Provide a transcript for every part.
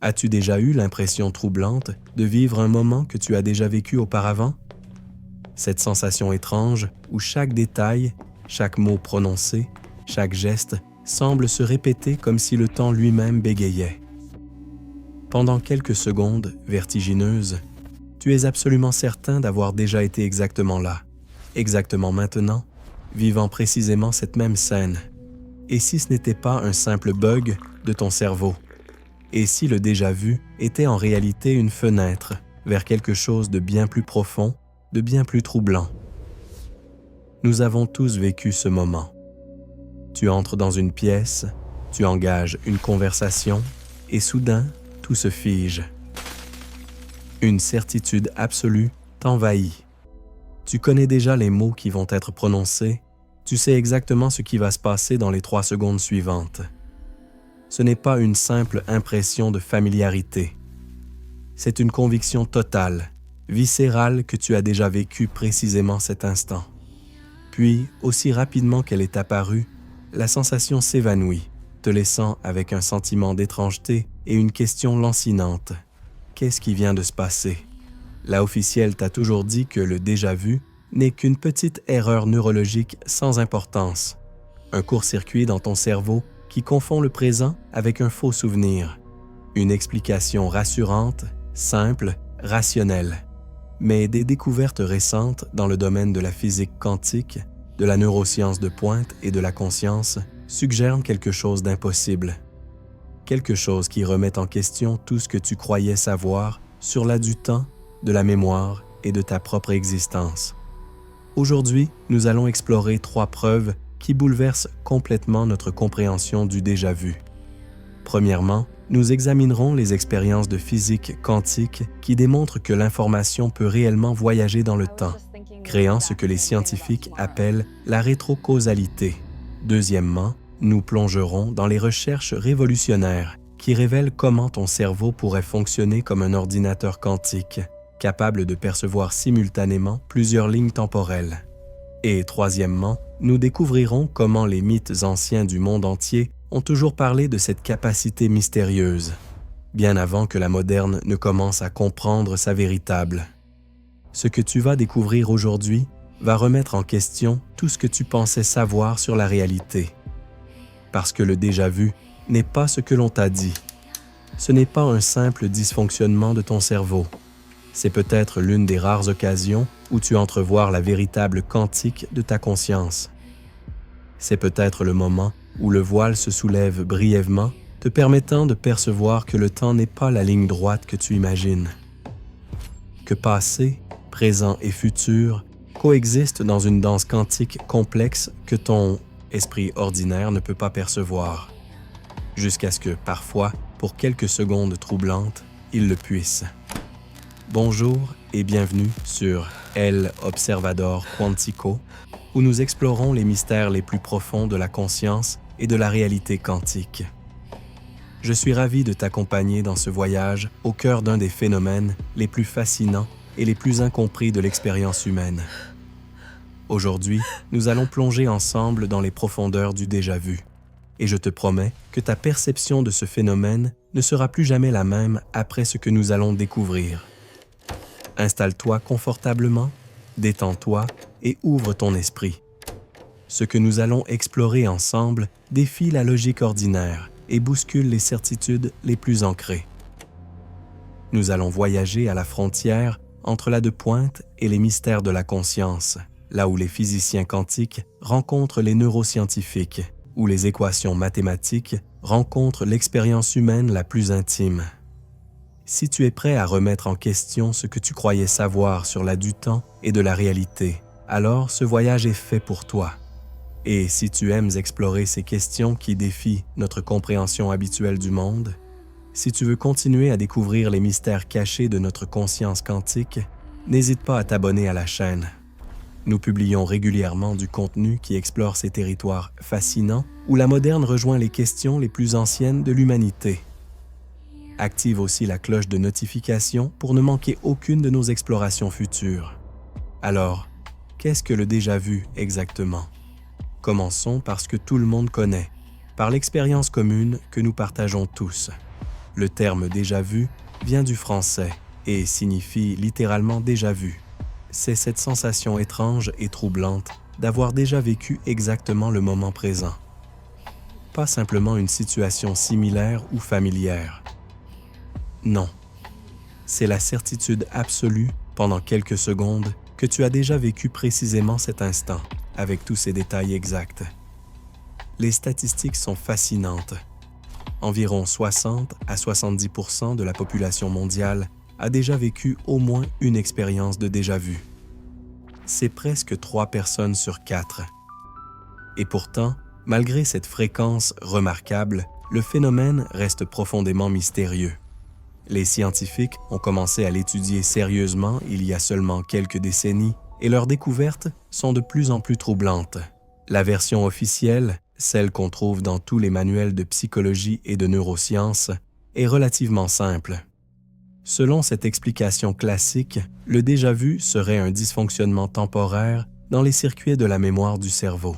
As-tu déjà eu l'impression troublante de vivre un moment que tu as déjà vécu auparavant? Cette sensation étrange où chaque détail, chaque mot prononcé, chaque geste semble se répéter comme si le temps lui-même bégayait. Pendant quelques secondes vertigineuses, tu es absolument certain d'avoir déjà été exactement là, exactement maintenant, vivant précisément cette même scène. Et si ce n'était pas un simple bug de ton cerveau? Et si le déjà-vu était en réalité une fenêtre vers quelque chose de bien plus profond, de bien plus troublant? Nous avons tous vécu ce moment. Tu entres dans une pièce, tu engages une conversation, et soudain, tout se fige. Une certitude absolue t'envahit. Tu connais déjà les mots qui vont être prononcés, tu sais exactement ce qui va se passer dans les 3 secondes suivantes. Ce n'est pas une simple impression de familiarité. C'est une conviction totale, viscérale que tu as déjà vécu précisément cet instant. Puis, aussi rapidement qu'elle est apparue, la sensation s'évanouit, te laissant avec un sentiment d'étrangeté et une question lancinante. Qu'est-ce qui vient de se passer? La officielle t'a toujours dit que le déjà-vu n'est qu'une petite erreur neurologique sans importance, un court-circuit dans ton cerveau qui confond le présent avec un faux souvenir. Une explication rassurante, simple, rationnelle. Mais des découvertes récentes dans le domaine de la physique quantique, de la neuroscience de pointe et de la conscience suggèrent quelque chose d'impossible. Quelque chose qui remet en question tout ce que tu croyais savoir sur la du temps, de la mémoire et de ta propre existence. Aujourd'hui, nous allons explorer 3 preuves qui bouleversent complètement notre compréhension du déjà-vu. Premièrement, nous examinerons les expériences de physique quantique qui démontrent que l'information peut réellement voyager dans le temps, créant ce que les scientifiques appellent la rétrocausalité. Deuxièmement, nous plongerons dans les recherches révolutionnaires qui révèlent comment ton cerveau pourrait fonctionner comme un ordinateur quantique, capable de percevoir simultanément plusieurs lignes temporelles. Et troisièmement, nous découvrirons comment les mythes anciens du monde entier ont toujours parlé de cette capacité mystérieuse, bien avant que la moderne ne commence à comprendre sa véritable. Ce que tu vas découvrir aujourd'hui va remettre en question tout ce que tu pensais savoir sur la réalité. Parce que le déjà-vu n'est pas ce que l'on t'a dit. Ce n'est pas un simple dysfonctionnement de ton cerveau. C'est peut-être l'une des rares occasions où tu entrevois la véritable quantique de ta conscience. C'est peut-être le moment où le voile se soulève brièvement, te permettant de percevoir que le temps n'est pas la ligne droite que tu imagines. Que passé, présent et futur coexistent dans une danse quantique complexe que ton esprit ordinaire ne peut pas percevoir, jusqu'à ce que, parfois, pour quelques secondes troublantes, il le puisse. Bonjour et bienvenue sur El Observador Quantico, où nous explorons les mystères les plus profonds de la conscience et de la réalité quantique. Je suis ravi de t'accompagner dans ce voyage au cœur d'un des phénomènes les plus fascinants et les plus incompris de l'expérience humaine. Aujourd'hui, nous allons plonger ensemble dans les profondeurs du déjà-vu, et je te promets que ta perception de ce phénomène ne sera plus jamais la même après ce que nous allons découvrir. Installe-toi confortablement, détends-toi et ouvre ton esprit. Ce que nous allons explorer ensemble défie la logique ordinaire et bouscule les certitudes les plus ancrées. Nous allons voyager à la frontière entre la de pointe et les mystères de la conscience, là où les physiciens quantiques rencontrent les neuroscientifiques, où les équations mathématiques rencontrent l'expérience humaine la plus intime. Si tu es prêt à remettre en question ce que tu croyais savoir sur la du temps et de la réalité, alors ce voyage est fait pour toi. Et si tu aimes explorer ces questions qui défient notre compréhension habituelle du monde, si tu veux continuer à découvrir les mystères cachés de notre conscience quantique, n'hésite pas à t'abonner à la chaîne. Nous publions régulièrement du contenu qui explore ces territoires fascinants où la moderne rejoint les questions les plus anciennes de l'humanité. Active aussi la cloche de notification pour ne manquer aucune de nos explorations futures. Alors, qu'est-ce que le déjà-vu exactement? Commençons par ce que tout le monde connaît, par l'expérience commune que nous partageons tous. Le terme déjà vu vient du français et signifie littéralement déjà vu. C'est cette sensation étrange et troublante d'avoir déjà vécu exactement le moment présent. Pas simplement une situation similaire ou familière. Non. C'est la certitude absolue, pendant quelques secondes, que tu as déjà vécu précisément cet instant, avec tous ses détails exacts. Les statistiques sont fascinantes. Environ 60 à 70% de la population mondiale a déjà vécu au moins une expérience de déjà-vu. C'est presque 3 personnes sur 4. Et pourtant, malgré cette fréquence remarquable, le phénomène reste profondément mystérieux. Les scientifiques ont commencé à l'étudier sérieusement il y a seulement quelques décennies et leurs découvertes sont de plus en plus troublantes. La version officielle, celle qu'on trouve dans tous les manuels de psychologie et de neurosciences, est relativement simple. Selon cette explication classique, le déjà-vu serait un dysfonctionnement temporaire dans les circuits de la mémoire du cerveau.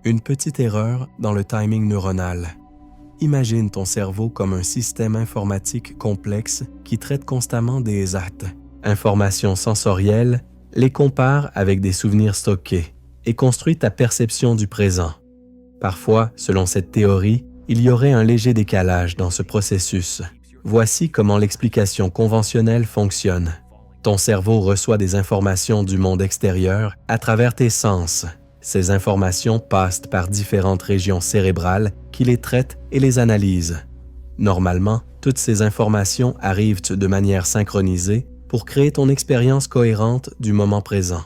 Une petite erreur dans le timing neuronal. Imagine ton cerveau comme un système informatique complexe qui traite constamment des actes, informations sensorielles, les compare avec des souvenirs stockés et construit ta perception du présent. Parfois, selon cette théorie, il y aurait un léger décalage dans ce processus. Voici comment l'explication conventionnelle fonctionne. Ton cerveau reçoit des informations du monde extérieur à travers tes sens. Ces informations passent par différentes régions cérébrales qui les traitent et les analysent. Normalement, toutes ces informations arrivent de manière synchronisée pour créer ton expérience cohérente du moment présent.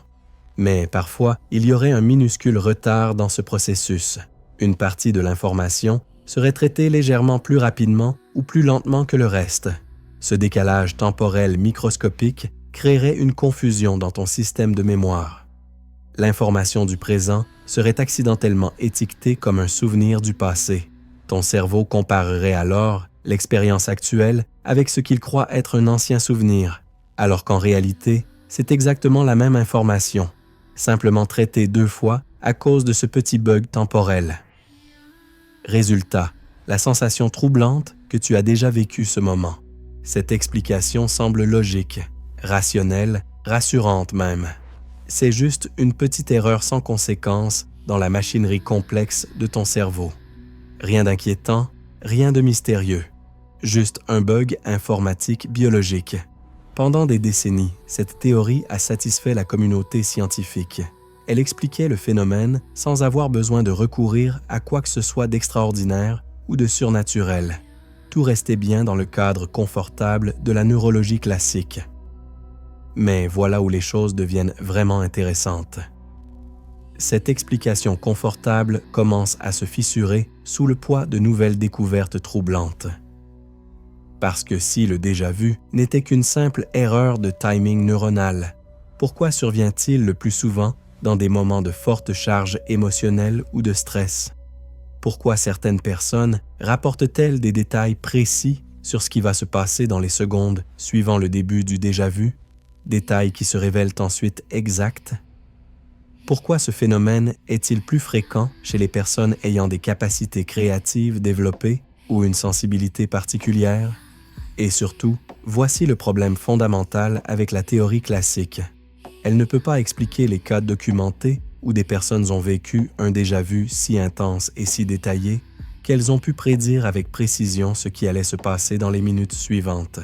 Mais parfois, il y aurait un minuscule retard dans ce processus. Une partie de l'information serait traitée légèrement plus rapidement ou plus lentement que le reste. Ce décalage temporel microscopique créerait une confusion dans ton système de mémoire. L'information du présent serait accidentellement étiquetée comme un souvenir du passé. Ton cerveau comparerait alors l'expérience actuelle avec ce qu'il croit être un ancien souvenir, alors qu'en réalité, c'est exactement la même information, simplement traitée 2 fois à cause de ce petit bug temporel. Résultat, la sensation troublante que tu as déjà vécu ce moment. Cette explication semble logique, rationnelle, rassurante même. C'est juste une petite erreur sans conséquence dans la machinerie complexe de ton cerveau. Rien d'inquiétant, rien de mystérieux. Juste un bug informatique biologique. Pendant des décennies, cette théorie a satisfait la communauté scientifique. Elle expliquait le phénomène sans avoir besoin de recourir à quoi que ce soit d'extraordinaire ou de surnaturel. Tout restait bien dans le cadre confortable de la neurologie classique. Mais voilà où les choses deviennent vraiment intéressantes. Cette explication confortable commence à se fissurer sous le poids de nouvelles découvertes troublantes. Parce que si le déjà-vu n'était qu'une simple erreur de timing neuronal, pourquoi survient-il le plus souvent dans des moments de forte charge émotionnelle ou de stress? Pourquoi certaines personnes rapportent-elles des détails précis sur ce qui va se passer dans les secondes suivant le début du déjà-vu? Détails qui se révèlent ensuite exacts? Pourquoi ce phénomène est-il plus fréquent chez les personnes ayant des capacités créatives développées ou une sensibilité particulière? Et surtout, voici le problème fondamental avec la théorie classique. Elle ne peut pas expliquer les cas documentés où des personnes ont vécu un déjà-vu si intense et si détaillé qu'elles ont pu prédire avec précision ce qui allait se passer dans les minutes suivantes.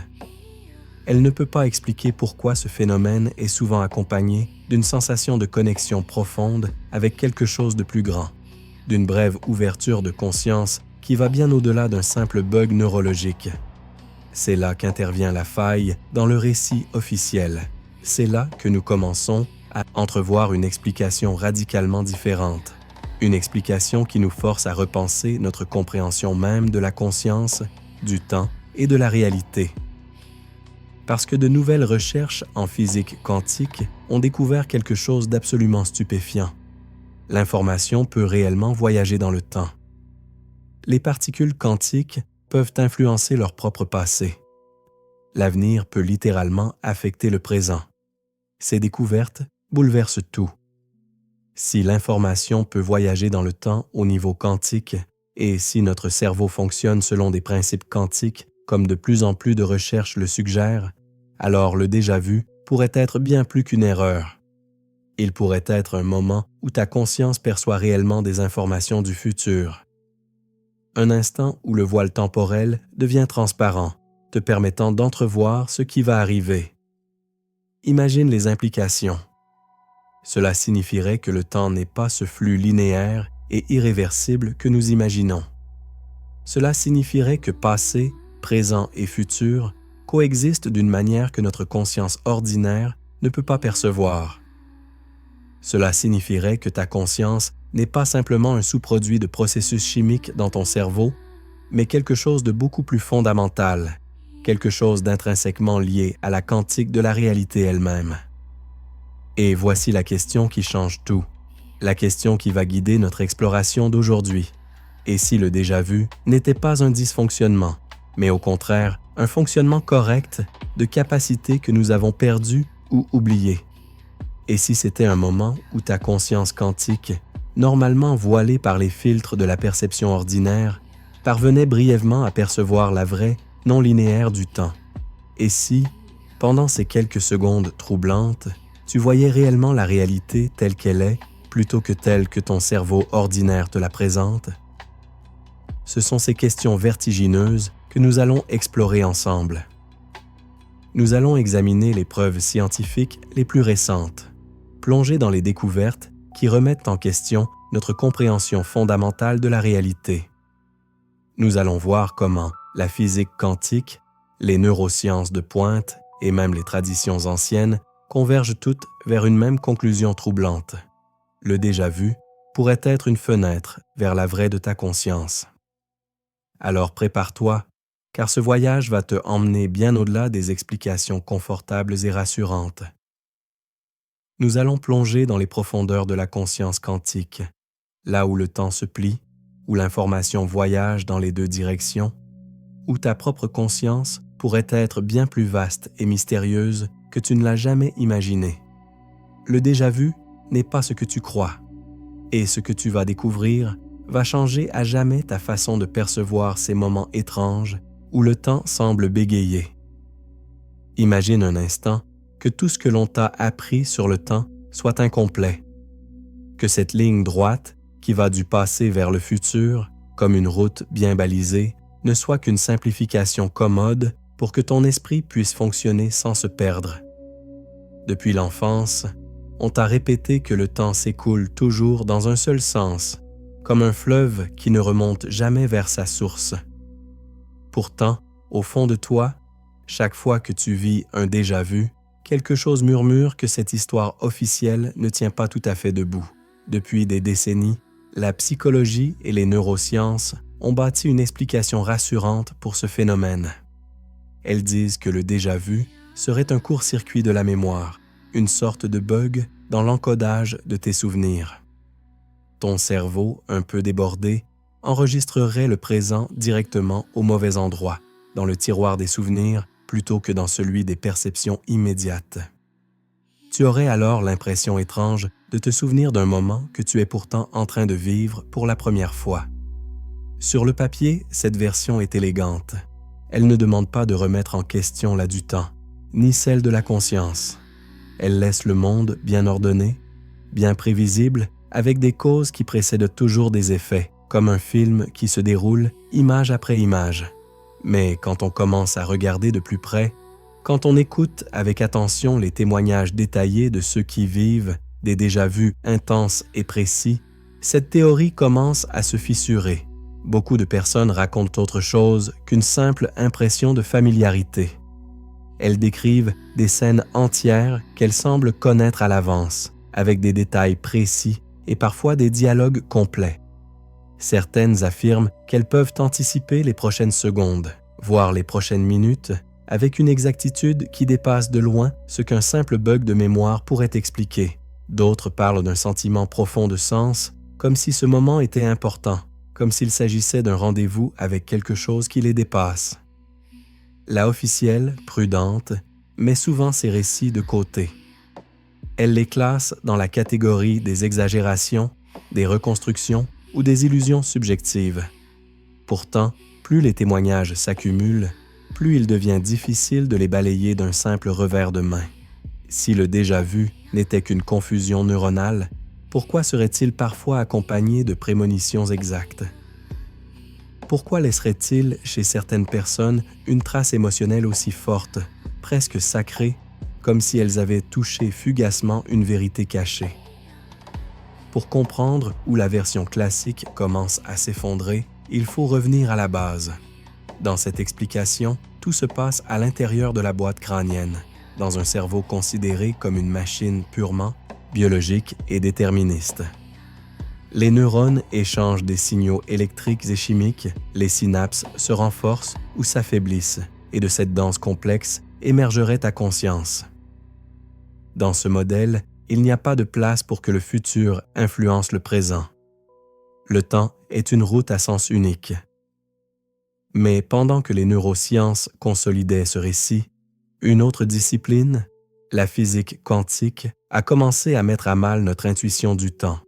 Elle ne peut pas expliquer pourquoi ce phénomène est souvent accompagné d'une sensation de connexion profonde avec quelque chose de plus grand, d'une brève ouverture de conscience qui va bien au-delà d'un simple bug neurologique. C'est là qu'intervient la faille dans le récit officiel. C'est là que nous commençons à entrevoir une explication radicalement différente. Une explication qui nous force à repenser notre compréhension même de la conscience, du temps et de la réalité. Parce que de nouvelles recherches en physique quantique ont découvert quelque chose d'absolument stupéfiant. L'information peut réellement voyager dans le temps. Les particules quantiques peuvent influencer leur propre passé. L'avenir peut littéralement affecter le présent. Ces découvertes bouleversent tout. Si l'information peut voyager dans le temps au niveau quantique, et si notre cerveau fonctionne selon des principes quantiques comme de plus en plus de recherches le suggèrent, alors le déjà-vu pourrait être bien plus qu'une erreur. Il pourrait être un moment où ta conscience perçoit réellement des informations du futur. Un instant où le voile temporel devient transparent, te permettant d'entrevoir ce qui va arriver. Imagine les implications. Cela signifierait que le temps n'est pas ce flux linéaire et irréversible que nous imaginons. Cela signifierait que passé, présent et futur coexistent d'une manière que notre conscience ordinaire ne peut pas percevoir. Cela signifierait que ta conscience n'est pas simplement un sous-produit de processus chimiques dans ton cerveau, mais quelque chose de beaucoup plus fondamental, quelque chose d'intrinsèquement lié à la quantique de la réalité elle-même. Et voici la question qui change tout, la question qui va guider notre exploration d'aujourd'hui. Et si le déjà-vu n'était pas un dysfonctionnement, mais au contraire un fonctionnement correct de capacités que nous avons perdues ou oubliées? Et si c'était un moment où ta conscience quantique, normalement voilée par les filtres de la perception ordinaire, parvenait brièvement à percevoir la vraie, non linéaire du temps? Et si, pendant ces quelques secondes troublantes, tu voyais réellement la réalité telle qu'elle est, plutôt que telle que ton cerveau ordinaire te la présente? Ce sont ces questions vertigineuses que nous allons explorer ensemble. Nous allons examiner les preuves scientifiques les plus récentes, plonger dans les découvertes qui remettent en question notre compréhension fondamentale de la réalité. Nous allons voir comment la physique quantique, les neurosciences de pointe et même les traditions anciennes convergent toutes vers une même conclusion troublante. Le déjà-vu pourrait être une fenêtre vers la vraie de ta conscience. Alors prépare-toi, car ce voyage va te emmener bien au-delà des explications confortables et rassurantes. Nous allons plonger dans les profondeurs de la conscience quantique, là où le temps se plie, où l'information voyage dans les deux directions, où ta propre conscience pourrait être bien plus vaste et mystérieuse que tu ne l'as jamais imaginé. Le déjà-vu n'est pas ce que tu crois, et ce que tu vas découvrir va changer à jamais ta façon de percevoir ces moments étranges où le temps semble bégayer. Imagine un instant que tout ce que l'on t'a appris sur le temps soit incomplet, que cette ligne droite qui va du passé vers le futur, comme une route bien balisée, ne soit qu'une simplification commode pour que ton esprit puisse fonctionner sans se perdre. Depuis l'enfance, on t'a répété que le temps s'écoule toujours dans un seul sens, comme un fleuve qui ne remonte jamais vers sa source. Pourtant, au fond de toi, chaque fois que tu vis un déjà-vu, quelque chose murmure que cette histoire officielle ne tient pas tout à fait debout. Depuis des décennies, la psychologie et les neurosciences ont bâti une explication rassurante pour ce phénomène. Elles disent que le déjà-vu serait un court-circuit de la mémoire, une sorte de bug dans l'encodage de tes souvenirs. Ton cerveau, un peu débordé, enregistrerait le présent directement au mauvais endroit, dans le tiroir des souvenirs, plutôt que dans celui des perceptions immédiates. Tu aurais alors l'impression étrange de te souvenir d'un moment que tu es pourtant en train de vivre pour la première fois. Sur le papier, cette version est élégante. Elle ne demande pas de remettre en question la du temps, ni celle de la conscience. Elle laisse le monde bien ordonné, bien prévisible, avec des causes qui précèdent toujours des effets, comme un film qui se déroule image après image. Mais quand on commence à regarder de plus près, quand on écoute avec attention les témoignages détaillés de ceux qui vivent des déjà-vus intenses et précis, cette théorie commence à se fissurer. Beaucoup de personnes racontent autre chose qu'une simple impression de familiarité. Elles décrivent des scènes entières qu'elles semblent connaître à l'avance, avec des détails précis et parfois des dialogues complets. Certaines affirment qu'elles peuvent anticiper les prochaines secondes, voire les prochaines minutes, avec une exactitude qui dépasse de loin ce qu'un simple bug de mémoire pourrait expliquer. D'autres parlent d'un sentiment profond de sens, comme si ce moment était important, comme s'il s'agissait d'un rendez-vous avec quelque chose qui les dépasse. La officielle, prudente, met souvent ces récits de côté. Elle les classe dans la catégorie des exagérations, des reconstructions ou des illusions subjectives. Pourtant, plus les témoignages s'accumulent, plus il devient difficile de les balayer d'un simple revers de main. Si le déjà-vu n'était qu'une confusion neuronale, pourquoi serait-il parfois accompagné de prémonitions exactes? Pourquoi laisserait-il chez certaines personnes une trace émotionnelle aussi forte, presque sacrée, comme si elles avaient touché fugacement une vérité cachée? Pour comprendre où la version classique commence à s'effondrer, il faut revenir à la base. Dans cette explication, tout se passe à l'intérieur de la boîte crânienne, dans un cerveau considéré comme une machine purement biologique et déterministe. Les neurones échangent des signaux électriques et chimiques, les synapses se renforcent ou s'affaiblissent, et de cette danse complexe émergerait ta conscience. Dans ce modèle, il n'y a pas de place pour que le futur influence le présent. Le temps est une route à sens unique. Mais pendant que les neurosciences consolidaient ce récit, une autre discipline, la physique quantique, a commencé à mettre à mal notre intuition du temps.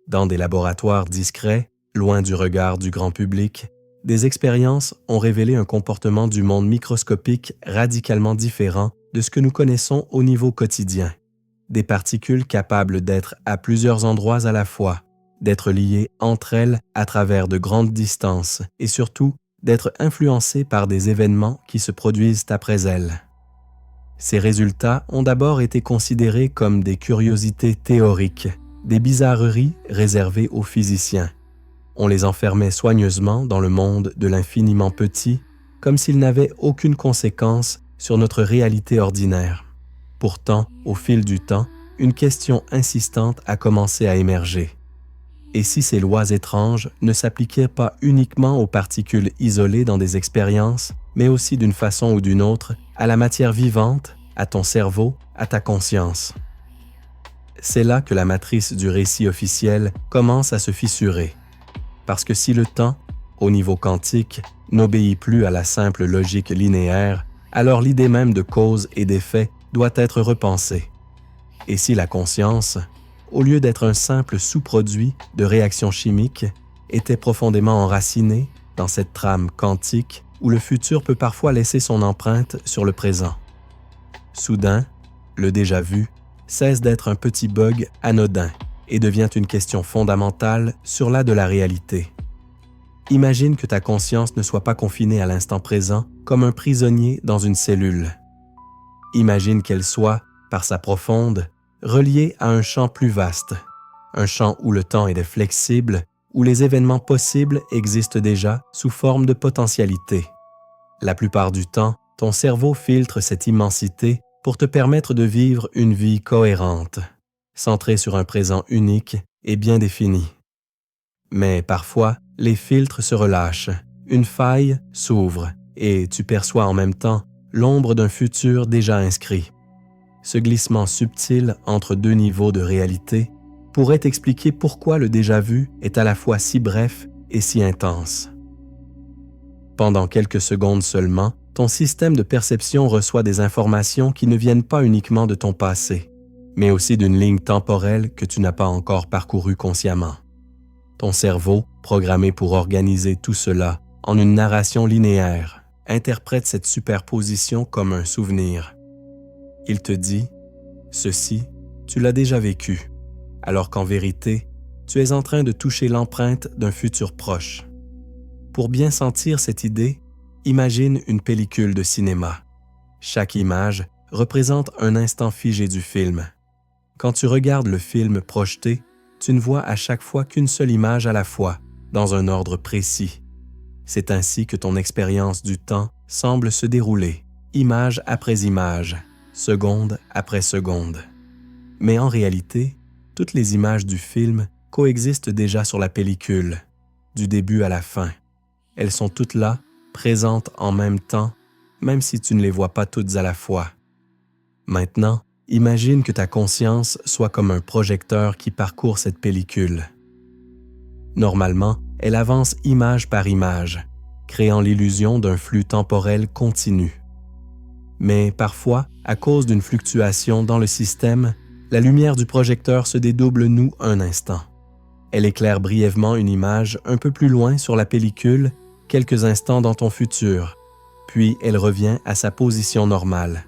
Dans des laboratoires discrets, loin du regard du grand public, des expériences ont révélé un comportement du monde microscopique radicalement différent de ce que nous connaissons au niveau quotidien. Des particules capables d'être à plusieurs endroits à la fois, d'être liées entre elles à travers de grandes distances et surtout d'être influencées par des événements qui se produisent après elles. Ces résultats ont d'abord été considérés comme des curiosités théoriques, des bizarreries réservées aux physiciens. On les enfermait soigneusement dans le monde de l'infiniment petit, comme s'ils n'avaient aucune conséquence sur notre réalité ordinaire. Pourtant, au fil du temps, une question insistante a commencé à émerger. Et si ces lois étranges ne s'appliquaient pas uniquement aux particules isolées dans des expériences, mais aussi d'une façon ou d'une autre à la matière vivante, à ton cerveau, à ta conscience? C'est là que la matrice du récit officiel commence à se fissurer. Parce que si le temps, au niveau quantique, n'obéit plus à la simple logique linéaire, alors l'idée même de cause et d'effet doit être repensée. Et si la conscience, au lieu d'être un simple sous-produit de réactions chimiques, était profondément enracinée dans cette trame quantique où le futur peut parfois laisser son empreinte sur le présent? Soudain, le déjà-vu cesse d'être un petit bug anodin et devient une question fondamentale sur la de la réalité. Imagine que ta conscience ne soit pas confinée à l'instant présent comme un prisonnier dans une cellule. Imagine qu'elle soit, par sa profonde, reliée à un champ plus vaste, un champ où le temps est flexible, où les événements possibles existent déjà sous forme de potentialité. La plupart du temps, ton cerveau filtre cette immensité pour te permettre de vivre une vie cohérente, centrée sur un présent unique et bien défini. Mais parfois, les filtres se relâchent, une faille s'ouvre et tu perçois en même temps l'ombre d'un futur déjà inscrit. Ce glissement subtil entre deux niveaux de réalité pourrait expliquer pourquoi le déjà-vu est à la fois si bref et si intense. Pendant quelques secondes seulement, ton système de perception reçoit des informations qui ne viennent pas uniquement de ton passé, mais aussi d'une ligne temporelle que tu n'as pas encore parcourue consciemment. Ton cerveau, programmé pour organiser tout cela en une narration linéaire, interprète cette superposition comme un souvenir. Il te dit « Ceci, tu l'as déjà vécu », alors qu'en vérité, tu es en train de toucher l'empreinte d'un futur proche. Pour bien sentir cette idée, imagine une pellicule de cinéma. Chaque image représente un instant figé du film. Quand tu regardes le film projeté, tu ne vois à chaque fois qu'une seule image à la fois, dans un ordre précis. C'est ainsi que ton expérience du temps semble se dérouler, image après image, seconde après seconde. Mais en réalité, toutes les images du film coexistent déjà sur la pellicule, du début à la fin. Elles sont toutes là, présentes en même temps, même si tu ne les vois pas toutes à la fois. Maintenant, imagine que ta conscience soit comme un projecteur qui parcourt cette pellicule. Normalement, elle avance image par image, créant l'illusion d'un flux temporel continu. Mais parfois, à cause d'une fluctuation dans le système, la lumière du projecteur se dédouble un instant. Elle éclaire brièvement une image un peu plus loin sur la pellicule, quelques instants dans ton futur, puis elle revient à sa position normale.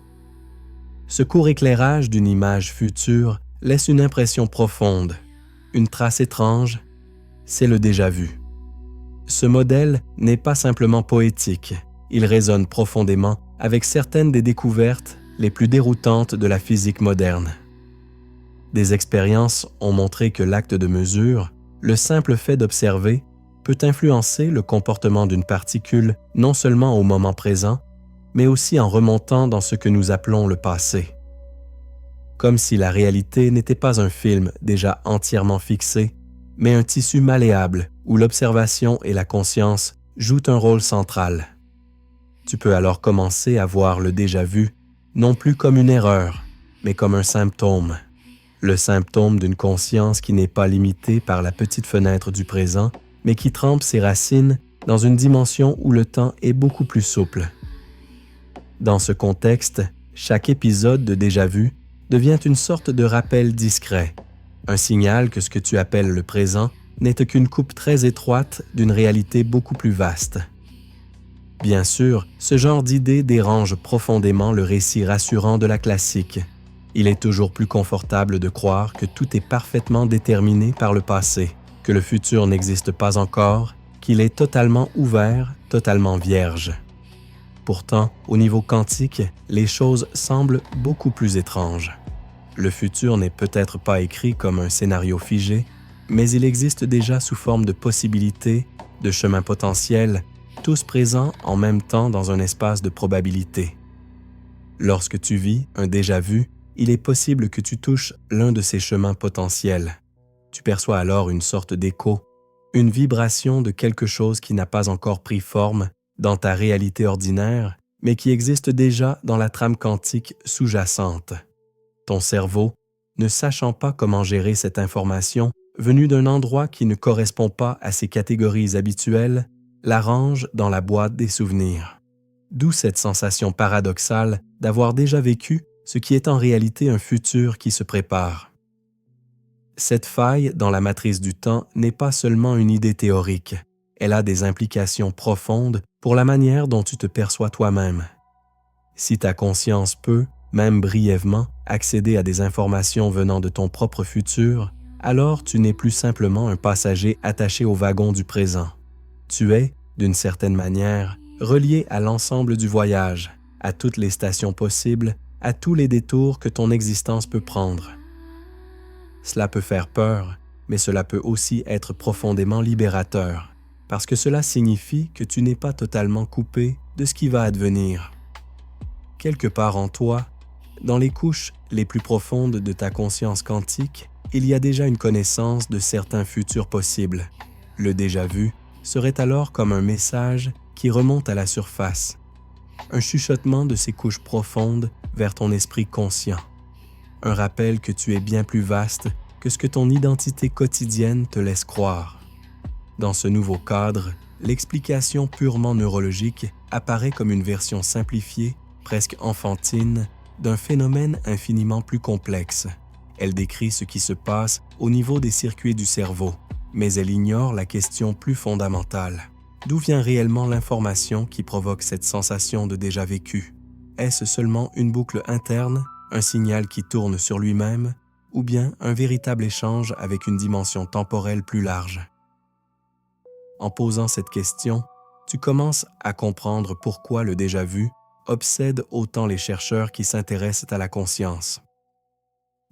Ce court éclairage d'une image future laisse une impression profonde, une trace étrange, c'est le déjà-vu. Ce modèle n'est pas simplement poétique, il résonne profondément avec certaines des découvertes les plus déroutantes de la physique moderne. Des expériences ont montré que l'acte de mesure, le simple fait d'observer, peut influencer le comportement d'une particule non seulement au moment présent, mais aussi en remontant dans ce que nous appelons le passé. Comme si la réalité n'était pas un film déjà entièrement fixé, mais un tissu malléable où l'observation et la conscience jouent un rôle central. Tu peux alors commencer à voir le déjà-vu non plus comme une erreur, mais comme un symptôme. Le symptôme d'une conscience qui n'est pas limitée par la petite fenêtre du présent, mais qui trempe ses racines dans une dimension où le temps est beaucoup plus souple. Dans ce contexte, chaque épisode de déjà-vu devient une sorte de rappel discret, un signal que ce que tu appelles le présent n'est qu'une coupe très étroite d'une réalité beaucoup plus vaste. Bien sûr, ce genre d'idée dérange profondément le récit rassurant de la classique. Il est toujours plus confortable de croire que tout est parfaitement déterminé par le passé, que le futur n'existe pas encore, qu'il est totalement ouvert, totalement vierge. Pourtant, au niveau quantique, les choses semblent beaucoup plus étranges. Le futur n'est peut-être pas écrit comme un scénario figé, mais il existe déjà sous forme de possibilités, de chemins potentiels, tous présents en même temps dans un espace de probabilité. Lorsque tu vis un déjà-vu, il est possible que tu touches l'un de ces chemins potentiels. Tu perçois alors une sorte d'écho, une vibration de quelque chose qui n'a pas encore pris forme dans ta réalité ordinaire, mais qui existe déjà dans la trame quantique sous-jacente. Ton cerveau, ne sachant pas comment gérer cette information, venue d'un endroit qui ne correspond pas à ses catégories habituelles, la range dans la boîte des souvenirs. D'où cette sensation paradoxale d'avoir déjà vécu ce qui est en réalité un futur qui se prépare. Cette faille dans la matrice du temps n'est pas seulement une idée théorique, elle a des implications profondes pour la manière dont tu te perçois toi-même. Si ta conscience peut, même brièvement, accéder à des informations venant de ton propre futur, alors tu n'es plus simplement un passager attaché au wagon du présent. Tu es, d'une certaine manière, relié à l'ensemble du voyage, à toutes les stations possibles, à tous les détours que ton existence peut prendre. Cela peut faire peur, mais cela peut aussi être profondément libérateur, parce que cela signifie que tu n'es pas totalement coupé de ce qui va advenir. Quelque part en toi, dans les couches les plus profondes de ta conscience quantique, il y a déjà une connaissance de certains futurs possibles. Le déjà-vu serait alors comme un message qui remonte à la surface, un chuchotement de ces couches profondes vers ton esprit conscient, un rappel que tu es bien plus vaste que ce que ton identité quotidienne te laisse croire. Dans ce nouveau cadre, l'explication purement neurologique apparaît comme une version simplifiée, presque enfantine, d'un phénomène infiniment plus complexe. Elle décrit ce qui se passe au niveau des circuits du cerveau, mais elle ignore la question plus fondamentale. D'où vient réellement l'information qui provoque cette sensation de déjà vécu? Est-ce seulement une boucle interne, un signal qui tourne sur lui-même, ou bien un véritable échange avec une dimension temporelle plus large? En posant cette question, tu commences à comprendre pourquoi le déjà-vu obsède autant les chercheurs qui s'intéressent à la conscience.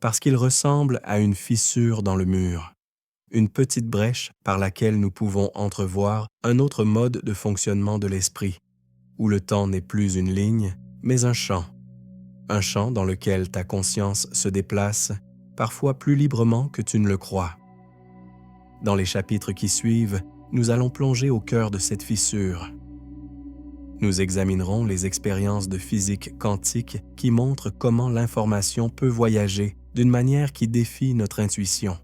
Parce qu'il ressemble à une fissure dans le mur, une petite brèche par laquelle nous pouvons entrevoir un autre mode de fonctionnement de l'esprit, où le temps n'est plus une ligne, mais un champ dans lequel ta conscience se déplace, parfois plus librement que tu ne le crois. Dans les chapitres qui suivent, nous allons plonger au cœur de cette fissure. Nous examinerons les expériences de physique quantique qui montrent comment l'information peut voyager d'une manière qui défie notre intuition.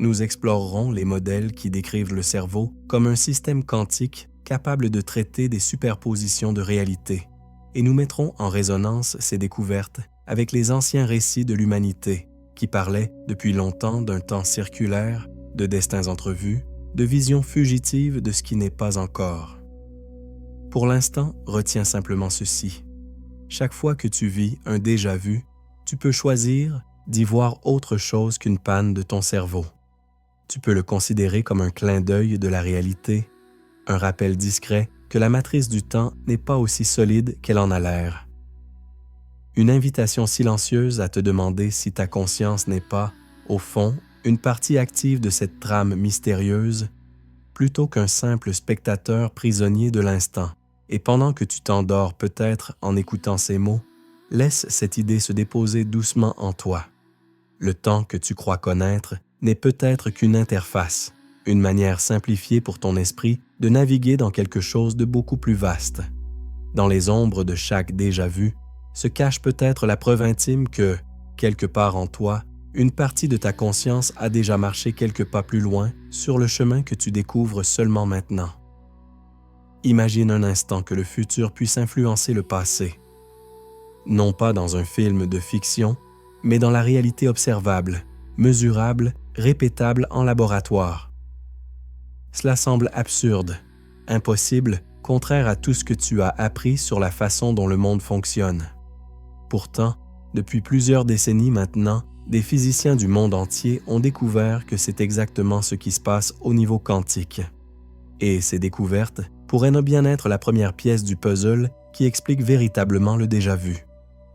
Nous explorerons les modèles qui décrivent le cerveau comme un système quantique capable de traiter des superpositions de réalité, et nous mettrons en résonance ces découvertes avec les anciens récits de l'humanité qui parlaient depuis longtemps d'un temps circulaire, de destins entrevus, de visions fugitives de ce qui n'est pas encore. Pour l'instant, retiens simplement ceci. Chaque fois que tu vis un déjà-vu, tu peux choisir d'y voir autre chose qu'une panne de ton cerveau. Tu peux le considérer comme un clin d'œil de la réalité, un rappel discret que la matrice du temps n'est pas aussi solide qu'elle en a l'air. Une invitation silencieuse à te demander si ta conscience n'est pas, au fond, une partie active de cette trame mystérieuse, plutôt qu'un simple spectateur prisonnier de l'instant. Et pendant que tu t'endors peut-être en écoutant ces mots, laisse cette idée se déposer doucement en toi. Le temps que tu crois connaître n'est peut-être qu'une interface, une manière simplifiée pour ton esprit de naviguer dans quelque chose de beaucoup plus vaste. Dans les ombres de chaque déjà-vu se cache peut-être la preuve intime que, quelque part en toi, une partie de ta conscience a déjà marché quelques pas plus loin sur le chemin que tu découvres seulement maintenant. Imagine un instant que le futur puisse influencer le passé. Non pas dans un film de fiction, mais dans la réalité observable, mesurable, répétable en laboratoire. Cela semble absurde, impossible, contraire à tout ce que tu as appris sur la façon dont le monde fonctionne. Pourtant, depuis plusieurs décennies maintenant, des physiciens du monde entier ont découvert que c'est exactement ce qui se passe au niveau quantique. Et ces découvertes pourraient bien être la première pièce du puzzle qui explique véritablement le déjà-vu.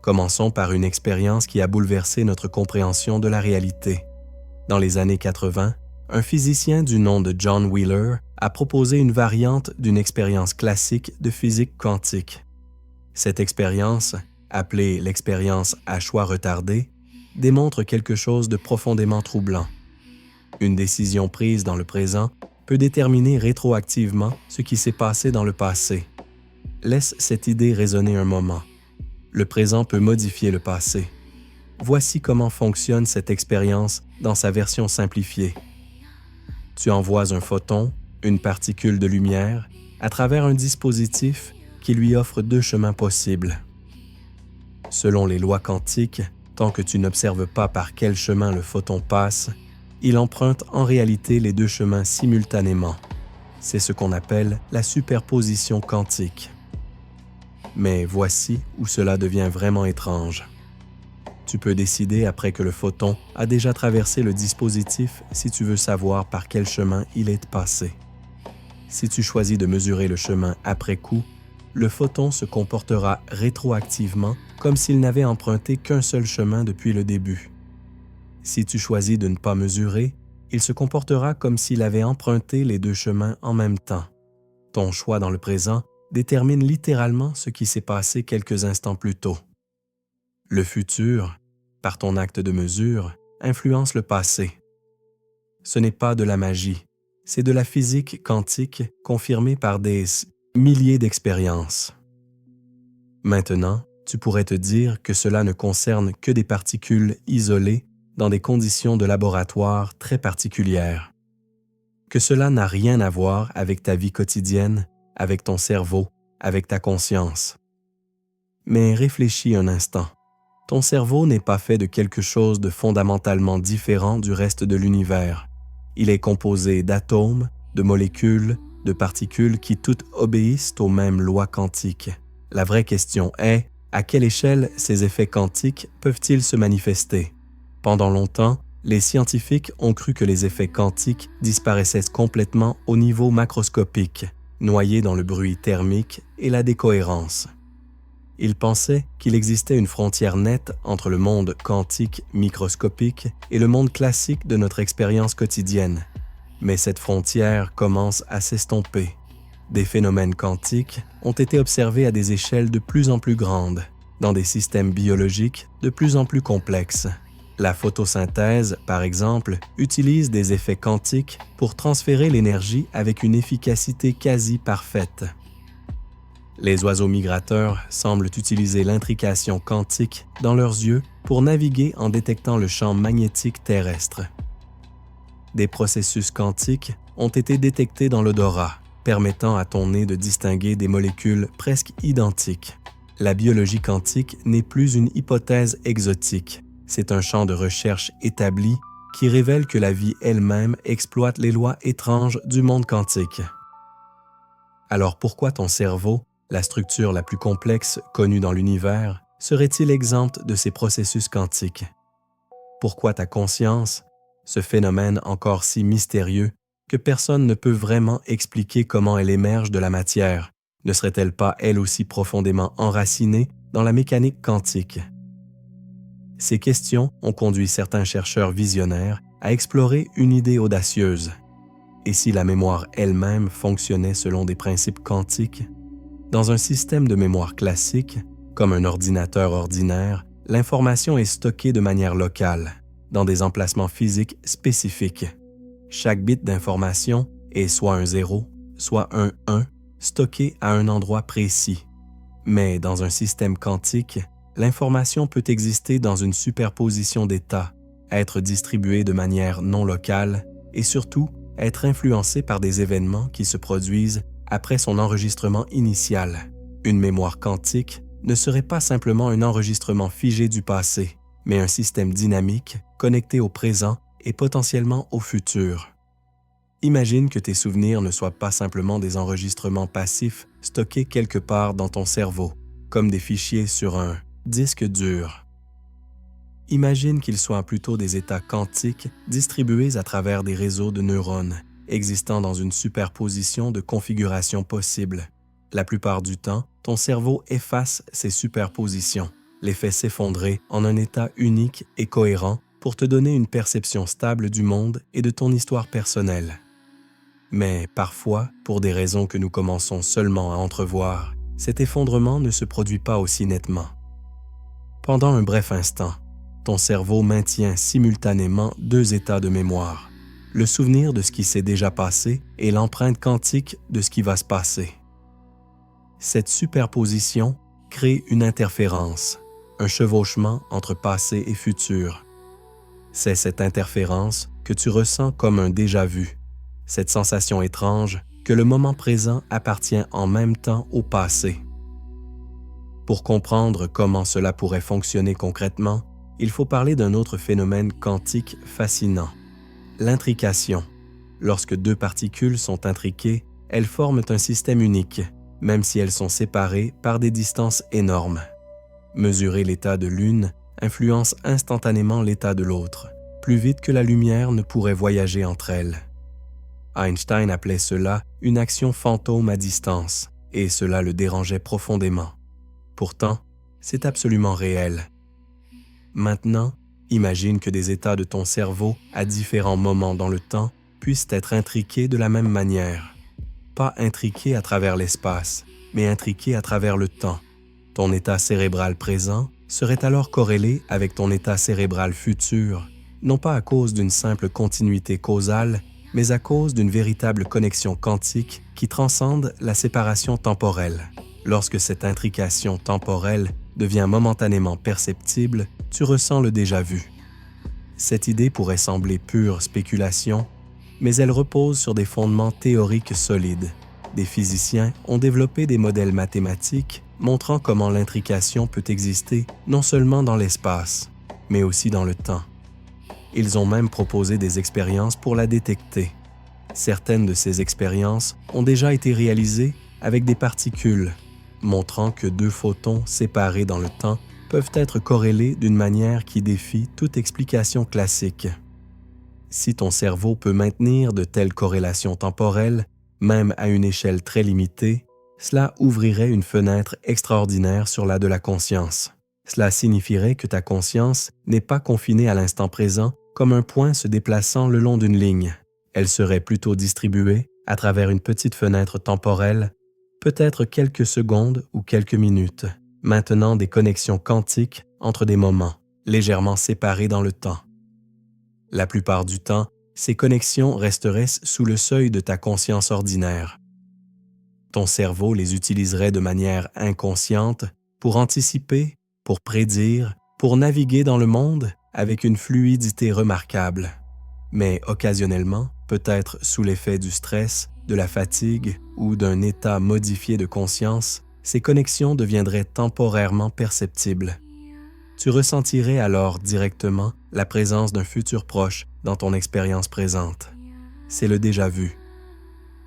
Commençons par une expérience qui a bouleversé notre compréhension de la réalité. Dans les années 80, un physicien du nom de John Wheeler a proposé une variante d'une expérience classique de physique quantique. Cette expérience, appelée l'expérience à choix retardé, démontre quelque chose de profondément troublant. Une décision prise dans le présent peut déterminer rétroactivement ce qui s'est passé dans le passé. Laisse cette idée résonner un moment. Le présent peut modifier le passé. Voici comment fonctionne cette expérience dans sa version simplifiée. Tu envoies un photon, une particule de lumière, à travers un dispositif qui lui offre deux chemins possibles. Selon les lois quantiques, tant que tu n'observes pas par quel chemin le photon passe, il emprunte en réalité les deux chemins simultanément. C'est ce qu'on appelle la superposition quantique. Mais voici où cela devient vraiment étrange. Tu peux décider après que le photon a déjà traversé le dispositif si tu veux savoir par quel chemin il est passé. Si tu choisis de mesurer le chemin après coup, le photon se comportera rétroactivement comme s'il n'avait emprunté qu'un seul chemin depuis le début. Si tu choisis de ne pas mesurer, il se comportera comme s'il avait emprunté les deux chemins en même temps. Ton choix dans le présent détermine littéralement ce qui s'est passé quelques instants plus tôt. Le futur, par ton acte de mesure, influence le passé. Ce n'est pas de la magie, c'est de la physique quantique confirmée par des milliers d'expériences. Maintenant, tu pourrais te dire que cela ne concerne que des particules isolées dans des conditions de laboratoire très particulières. Que cela n'a rien à voir avec ta vie quotidienne, avec ton cerveau, avec ta conscience. Mais réfléchis un instant. Ton cerveau n'est pas fait de quelque chose de fondamentalement différent du reste de l'univers. Il est composé d'atomes, de molécules, de particules qui toutes obéissent aux mêmes lois quantiques. La vraie question est, à quelle échelle ces effets quantiques peuvent-ils se manifester? Pendant longtemps, les scientifiques ont cru que les effets quantiques disparaissaient complètement au niveau macroscopique, noyés dans le bruit thermique et la décohérence. Ils pensaient qu'il existait une frontière nette entre le monde quantique microscopique et le monde classique de notre expérience quotidienne. Mais cette frontière commence à s'estomper. Des phénomènes quantiques ont été observés à des échelles de plus en plus grandes, dans des systèmes biologiques de plus en plus complexes. La photosynthèse, par exemple, utilise des effets quantiques pour transférer l'énergie avec une efficacité quasi parfaite. Les oiseaux migrateurs semblent utiliser l'intrication quantique dans leurs yeux pour naviguer en détectant le champ magnétique terrestre. Des processus quantiques ont été détectés dans l'odorat, permettant à ton nez de distinguer des molécules presque identiques. La biologie quantique n'est plus une hypothèse exotique. C'est un champ de recherche établi qui révèle que la vie elle-même exploite les lois étranges du monde quantique. Alors pourquoi ton cerveau, la structure la plus complexe connue dans l'univers, serait-il exempt de ces processus quantiques? Pourquoi ta conscience, ce phénomène encore si mystérieux que personne ne peut vraiment expliquer comment elle émerge de la matière, ne serait-elle pas elle aussi profondément enracinée dans la mécanique quantique? Ces questions ont conduit certains chercheurs visionnaires à explorer une idée audacieuse. Et si la mémoire elle-même fonctionnait selon des principes quantiques? Dans un système de mémoire classique, comme un ordinateur ordinaire, l'information est stockée de manière locale, dans des emplacements physiques spécifiques. Chaque bit d'information est soit un 0, soit un 1, stocké à un endroit précis. Mais dans un système quantique, l'information peut exister dans une superposition d'états, être distribuée de manière non locale et surtout être influencée par des événements qui se produisent après son enregistrement initial. Une mémoire quantique ne serait pas simplement un enregistrement figé du passé, mais un système dynamique connecté au présent et potentiellement au futur. Imagine que tes souvenirs ne soient pas simplement des enregistrements passifs stockés quelque part dans ton cerveau, comme des fichiers sur un disque dur. Imagine qu'ils soient plutôt des états quantiques distribués à travers des réseaux de neurones, existant dans une superposition de configurations possibles. La plupart du temps, ton cerveau efface ces superpositions, les fait s'effondrer en un état unique et cohérent pour te donner une perception stable du monde et de ton histoire personnelle. Mais parfois, pour des raisons que nous commençons seulement à entrevoir, cet effondrement ne se produit pas aussi nettement. Pendant un bref instant, ton cerveau maintient simultanément deux états de mémoire, le souvenir de ce qui s'est déjà passé et l'empreinte quantique de ce qui va se passer. Cette superposition crée une interférence, un chevauchement entre passé et futur. C'est cette interférence que tu ressens comme un déjà-vu, cette sensation étrange que le moment présent appartient en même temps au passé. Pour comprendre comment cela pourrait fonctionner concrètement, il faut parler d'un autre phénomène quantique fascinant, l'intrication. Lorsque deux particules sont intriquées, elles forment un système unique, même si elles sont séparées par des distances énormes. Mesurer l'état de l'une influence instantanément l'état de l'autre, plus vite que la lumière ne pourrait voyager entre elles. Einstein appelait cela une action fantôme à distance, et cela le dérangeait profondément. Pourtant, c'est absolument réel. Maintenant, imagine que des états de ton cerveau à différents moments dans le temps puissent être intriqués de la même manière. Pas intriqués à travers l'espace, mais intriqués à travers le temps. Ton état cérébral présent serait alors corrélé avec ton état cérébral futur, non pas à cause d'une simple continuité causale, mais à cause d'une véritable connexion quantique qui transcende la séparation temporelle. Lorsque cette intrication temporelle devient momentanément perceptible, tu ressens le déjà-vu. Cette idée pourrait sembler pure spéculation, mais elle repose sur des fondements théoriques solides. Des physiciens ont développé des modèles mathématiques montrant comment l'intrication peut exister non seulement dans l'espace, mais aussi dans le temps. Ils ont même proposé des expériences pour la détecter. Certaines de ces expériences ont déjà été réalisées avec des particules, montrant que deux photons séparés dans le temps peuvent être corrélés d'une manière qui défie toute explication classique. Si ton cerveau peut maintenir de telles corrélations temporelles, même à une échelle très limitée, cela ouvrirait une fenêtre extraordinaire sur la de la conscience. Cela signifierait que ta conscience n'est pas confinée à l'instant présent comme un point se déplaçant le long d'une ligne. Elle serait plutôt distribuée à travers une petite fenêtre temporelle, peut-être quelques secondes ou quelques minutes, maintenant des connexions quantiques entre des moments, légèrement séparés dans le temps. La plupart du temps, ces connexions resteraient sous le seuil de ta conscience ordinaire. Ton cerveau les utiliserait de manière inconsciente pour anticiper, pour prédire, pour naviguer dans le monde avec une fluidité remarquable. Mais occasionnellement, peut-être sous l'effet du stress, de la fatigue ou d'un état modifié de conscience, ces connexions deviendraient temporairement perceptibles. Tu ressentirais alors directement la présence d'un futur proche dans ton expérience présente. C'est le déjà-vu.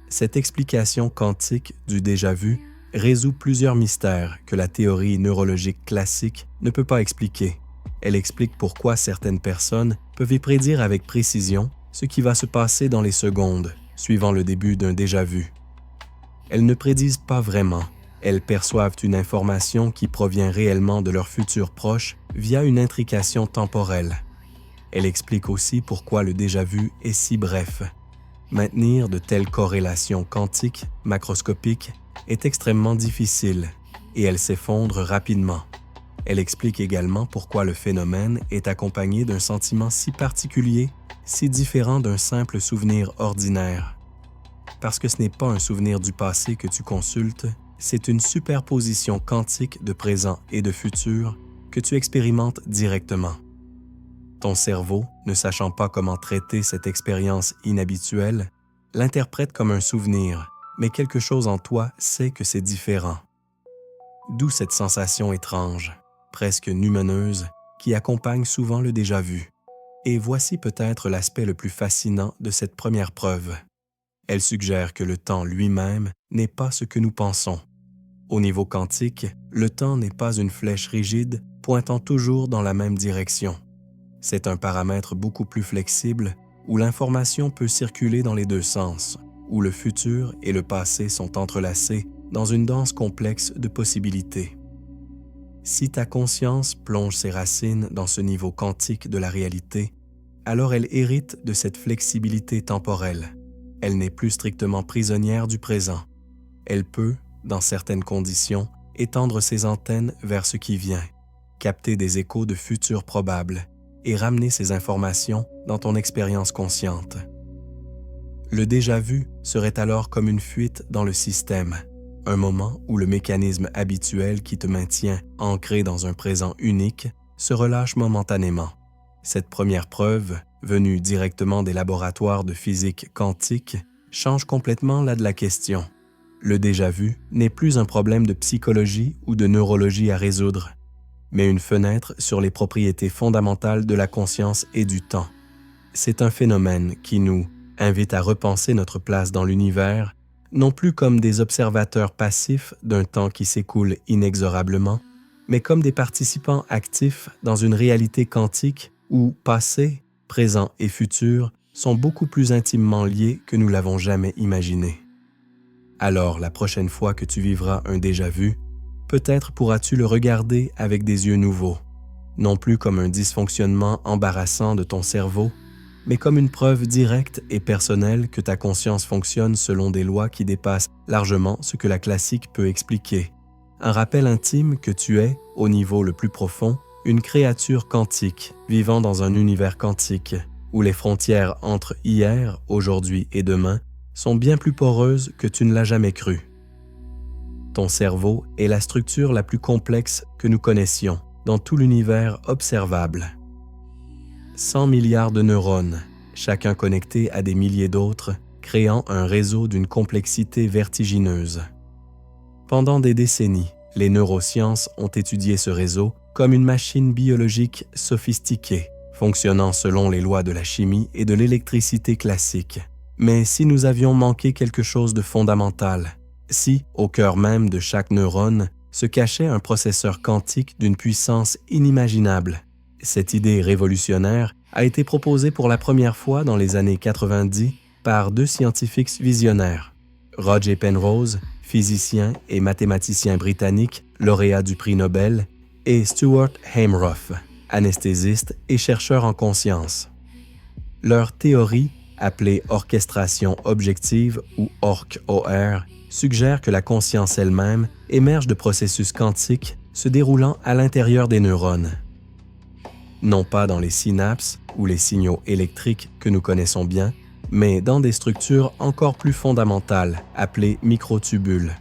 Cette explication quantique du déjà-vu résout plusieurs mystères que la théorie neurologique classique ne peut pas expliquer. Elle explique pourquoi certaines personnes peuvent y prédire avec précision ce qui va se passer dans les secondes, suivant le début d'un déjà-vu. Elles ne prédisent pas vraiment. Elles perçoivent une information qui provient réellement de leur futur proche via une intrication temporelle. Elle explique aussi pourquoi le déjà-vu est si bref. Maintenir de telles corrélations quantiques, macroscopiques, est extrêmement difficile et elles s'effondrent rapidement. Elle explique également pourquoi le phénomène est accompagné d'un sentiment si particulier, si différent d'un simple souvenir ordinaire. Parce que ce n'est pas un souvenir du passé que tu consultes, c'est une superposition quantique de présent et de futur que tu expérimentes directement. Ton cerveau, ne sachant pas comment traiter cette expérience inhabituelle, l'interprète comme un souvenir, mais quelque chose en toi sait que c'est différent. D'où cette sensation étrange, presque numéneuse, qui accompagne souvent le déjà-vu. Et voici peut-être l'aspect le plus fascinant de cette première preuve. Elle suggère que le temps lui-même n'est pas ce que nous pensons. Au niveau quantique, le temps n'est pas une flèche rigide pointant toujours dans la même direction. C'est un paramètre beaucoup plus flexible où l'information peut circuler dans les deux sens, où le futur et le passé sont entrelacés dans une danse complexe de possibilités. Si ta conscience plonge ses racines dans ce niveau quantique de la réalité, alors elle hérite de cette flexibilité temporelle. Elle n'est plus strictement prisonnière du présent. Elle peut, dans certaines conditions, étendre ses antennes vers ce qui vient, capter des échos de futurs probables et ramener ces informations dans ton expérience consciente. Le déjà-vu serait alors comme une fuite dans le système, un moment où le mécanisme habituel qui te maintient ancré dans un présent unique se relâche momentanément. Cette première preuve, venue directement des laboratoires de physique quantique, change complètement la de la question. Le déjà-vu n'est plus un problème de psychologie ou de neurologie à résoudre, mais une fenêtre sur les propriétés fondamentales de la conscience et du temps. C'est un phénomène qui nous invite à repenser notre place dans l'univers, non plus comme des observateurs passifs d'un temps qui s'écoule inexorablement, mais comme des participants actifs dans une réalité quantique où passé, présent et futur sont beaucoup plus intimement liés que nous l'avons jamais imaginé. Alors, la prochaine fois que tu vivras un déjà-vu, peut-être pourras-tu le regarder avec des yeux nouveaux, non plus comme un dysfonctionnement embarrassant de ton cerveau, mais comme une preuve directe et personnelle que ta conscience fonctionne selon des lois qui dépassent largement ce que la classique peut expliquer. Un rappel intime que tu es, au niveau le plus profond, une créature quantique, vivant dans un univers quantique, où les frontières entre hier, aujourd'hui et demain sont bien plus poreuses que tu ne l'as jamais cru. Ton cerveau est la structure la plus complexe que nous connaissions dans tout l'univers observable. 100 milliards de neurones, chacun connecté à des milliers d'autres, créant un réseau d'une complexité vertigineuse. Pendant des décennies, les neurosciences ont étudié ce réseau comme une machine biologique sophistiquée, fonctionnant selon les lois de la chimie et de l'électricité classique. Mais si nous avions manqué quelque chose de fondamental, si, au cœur même de chaque neurone, se cachait un processeur quantique d'une puissance inimaginable, cette idée révolutionnaire a été proposée pour la première fois dans les années 90 par deux scientifiques visionnaires, Roger Penrose, physicien et mathématicien britannique, lauréat du prix Nobel, et Stuart Hameroff, anesthésiste et chercheur en conscience. Leur théorie, appelée orchestration objective ou ORC-OR, suggère que la conscience elle-même émerge de processus quantiques se déroulant à l'intérieur des neurones. Non pas dans les synapses ou les signaux électriques que nous connaissons bien, mais dans des structures encore plus fondamentales, appelées microtubules.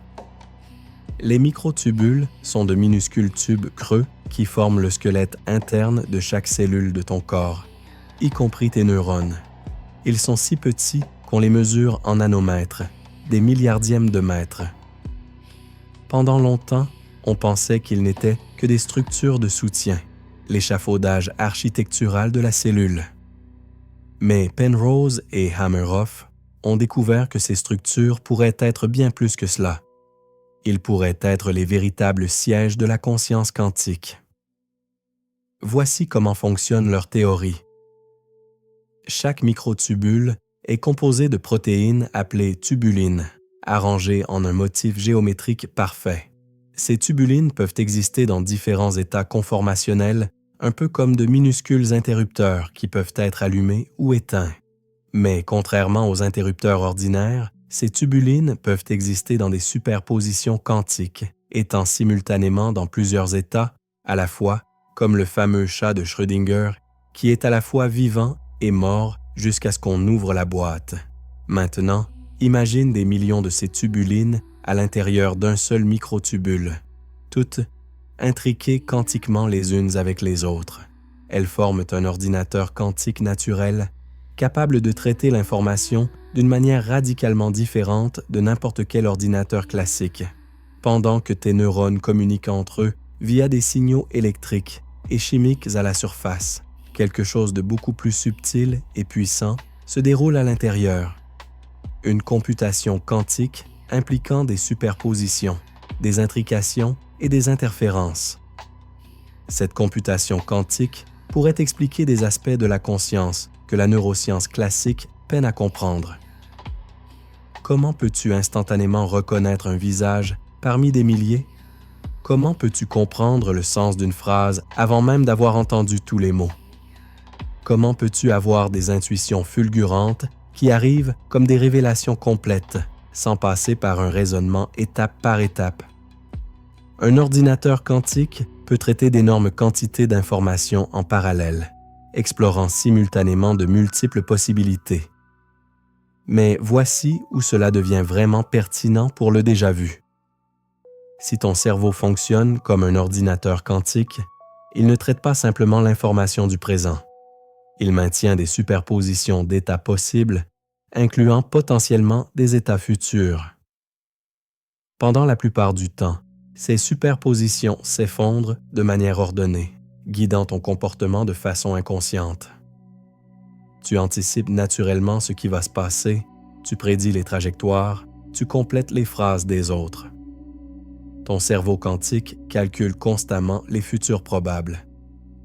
Les microtubules sont de minuscules tubes creux qui forment le squelette interne de chaque cellule de ton corps, y compris tes neurones. Ils sont si petits qu'on les mesure en nanomètres, des milliardièmes de mètres. Pendant longtemps, on pensait qu'ils n'étaient que des structures de soutien, l'échafaudage architectural de la cellule. Mais Penrose et Hameroff ont découvert que ces structures pourraient être bien plus que cela. Ils pourraient être les véritables sièges de la conscience quantique. Voici comment fonctionne leur théorie. Chaque microtubule est composé de protéines appelées tubulines, arrangées en un motif géométrique parfait. Ces tubulines peuvent exister dans différents états conformationnels, un peu comme de minuscules interrupteurs qui peuvent être allumés ou éteints. Mais contrairement aux interrupteurs ordinaires, ces tubulines peuvent exister dans des superpositions quantiques, étant simultanément dans plusieurs états, à la fois, comme le fameux chat de Schrödinger, qui est à la fois vivant et mort jusqu'à ce qu'on ouvre la boîte. Maintenant, imagine des millions de ces tubulines à l'intérieur d'un seul microtubule, toutes intriquées quantiquement les unes avec les autres. Elles forment un ordinateur quantique naturel capable de traiter l'information d'une manière radicalement différente de n'importe quel ordinateur classique, pendant que tes neurones communiquent entre eux via des signaux électriques et chimiques à la surface. Quelque chose de beaucoup plus subtil et puissant se déroule à l'intérieur. Une computation quantique impliquant des superpositions, des intrications et des interférences. Cette computation quantique pourrait expliquer des aspects de la conscience que la neuroscience classique peine à comprendre. Comment peux-tu instantanément reconnaître un visage parmi des milliers? Comment peux-tu comprendre le sens d'une phrase avant même d'avoir entendu tous les mots? Comment peux-tu avoir des intuitions fulgurantes qui arrivent comme des révélations complètes, sans passer par un raisonnement étape par étape? Un ordinateur quantique peut traiter d'énormes quantités d'informations en parallèle, explorant simultanément de multiples possibilités. Mais voici où cela devient vraiment pertinent pour le déjà-vu. Si ton cerveau fonctionne comme un ordinateur quantique, il ne traite pas simplement l'information du présent. Il maintient des superpositions d'états possibles, incluant potentiellement des états futurs. Pendant la plupart du temps, ces superpositions s'effondrent de manière ordonnée, guidant ton comportement de façon inconsciente. Tu anticipes naturellement ce qui va se passer, tu prédis les trajectoires, tu complètes les phrases des autres. Ton cerveau quantique calcule constamment les futurs probables.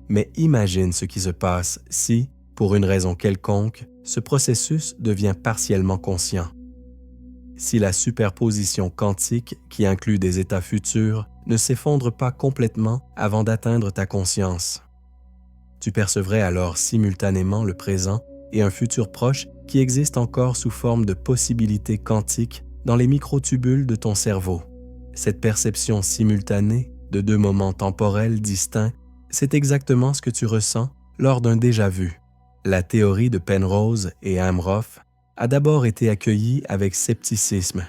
Mais imagine ce qui se passe si, pour une raison quelconque, ce processus devient partiellement conscient. Si la superposition quantique, qui inclut des états futurs, ne s'effondre pas complètement avant d'atteindre ta conscience. Tu percevrais alors simultanément le présent et un futur proche qui existe encore sous forme de possibilités quantiques dans les microtubules de ton cerveau. Cette perception simultanée de deux moments temporels distincts, c'est exactement ce que tu ressens lors d'un déjà-vu. La théorie de Penrose et Amroth a d'abord été accueillie avec scepticisme.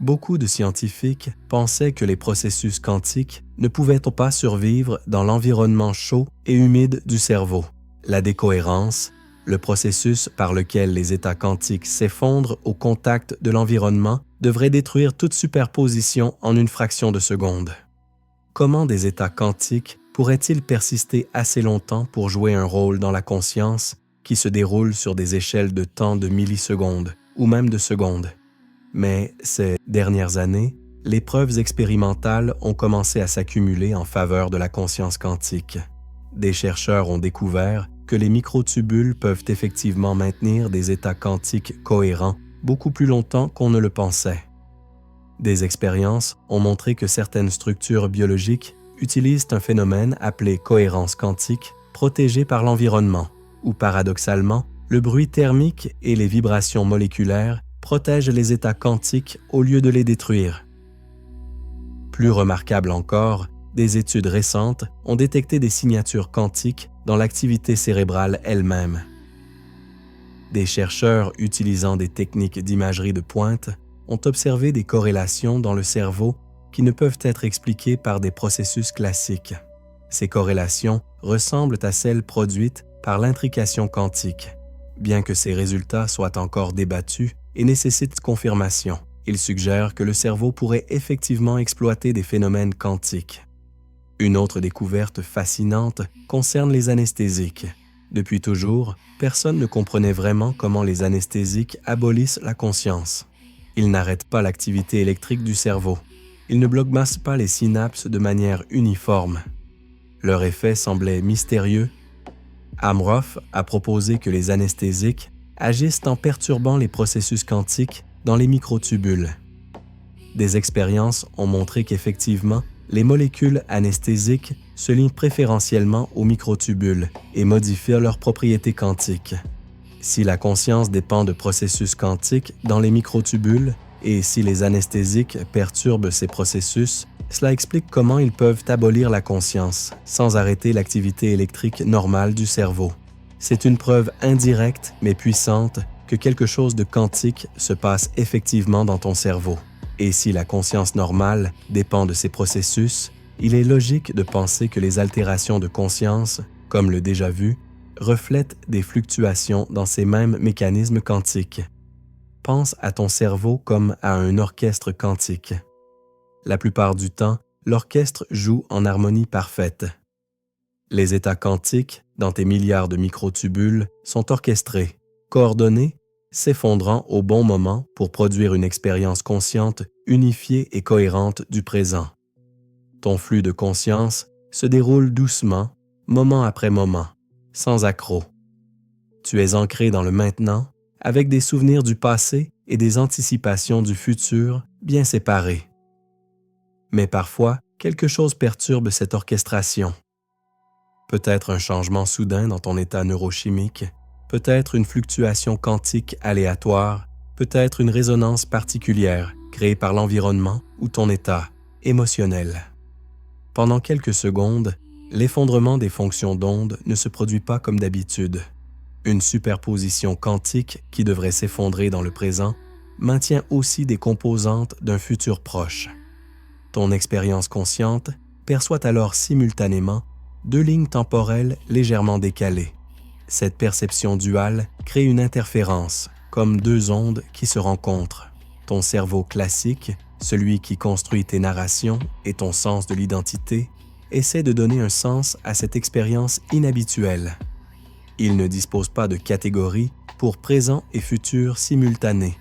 Beaucoup de scientifiques pensaient que les processus quantiques ne pouvaient pas survivre dans l'environnement chaud et humide du cerveau. La décohérence, le processus par lequel les états quantiques s'effondrent au contact de l'environnement, devrait détruire toute superposition en une fraction de seconde. Comment des états quantiques pourraient-ils persister assez longtemps pour jouer un rôle dans la conscience qui se déroule sur des échelles de temps de millisecondes ou même de secondes? Mais ces dernières années, les preuves expérimentales ont commencé à s'accumuler en faveur de la conscience quantique. Des chercheurs ont découvert que les microtubules peuvent effectivement maintenir des états quantiques cohérents beaucoup plus longtemps qu'on ne le pensait. Des expériences ont montré que certaines structures biologiques utilisent un phénomène appelé cohérence quantique protégé par l'environnement, où paradoxalement, le bruit thermique et les vibrations moléculaires protègent les états quantiques au lieu de les détruire. Plus remarquable encore, des études récentes ont détecté des signatures quantiques dans l'activité cérébrale elle-même. Des chercheurs utilisant des techniques d'imagerie de pointe ont observé des corrélations dans le cerveau qui ne peuvent être expliquées par des processus classiques. Ces corrélations ressemblent à celles produites par l'intrication quantique. Bien que ces résultats soient encore débattus et nécessitent confirmation, ils suggèrent que le cerveau pourrait effectivement exploiter des phénomènes quantiques. Une autre découverte fascinante concerne les anesthésiques. Depuis toujours, personne ne comprenait vraiment comment les anesthésiques abolissent la conscience. Ils n'arrêtent pas l'activité électrique du cerveau. Ils ne bloquent pas les synapses de manière uniforme. Leur effet semblait mystérieux. Amroff a proposé que les anesthésiques agissent en perturbant les processus quantiques dans les microtubules. Des expériences ont montré qu'effectivement, les molécules anesthésiques se lient préférentiellement aux microtubules et modifient leurs propriétés quantiques. Si la conscience dépend de processus quantiques dans les microtubules et si les anesthésiques perturbent ces processus, cela explique comment ils peuvent abolir la conscience sans arrêter l'activité électrique normale du cerveau. C'est une preuve indirecte mais puissante que quelque chose de quantique se passe effectivement dans ton cerveau. Et si la conscience normale dépend de ces processus, il est logique de penser que les altérations de conscience, comme le déjà-vu, reflètent des fluctuations dans ces mêmes mécanismes quantiques. Pense à ton cerveau comme à un orchestre quantique. La plupart du temps, l'orchestre joue en harmonie parfaite. Les états quantiques, dans tes milliards de microtubules, sont orchestrés, coordonnés, s'effondrant au bon moment pour produire une expérience consciente, unifiée et cohérente du présent. Ton flux de conscience se déroule doucement, moment après moment, sans accroc. Tu es ancré dans le maintenant, avec des souvenirs du passé et des anticipations du futur bien séparés. Mais parfois, quelque chose perturbe cette orchestration. Peut-être un changement soudain dans ton état neurochimique, peut-être une fluctuation quantique aléatoire, peut-être une résonance particulière créée par l'environnement ou ton état émotionnel. Pendant quelques secondes, l'effondrement des fonctions d'onde ne se produit pas comme d'habitude. Une superposition quantique qui devrait s'effondrer dans le présent maintient aussi des composantes d'un futur proche. Ton expérience consciente perçoit alors simultanément deux lignes temporelles légèrement décalées. Cette perception duale crée une interférence, comme deux ondes qui se rencontrent. Ton cerveau classique, celui qui construit tes narrations et ton sens de l'identité, essaie de donner un sens à cette expérience inhabituelle. Il ne dispose pas de catégories pour présent et futur simultanés.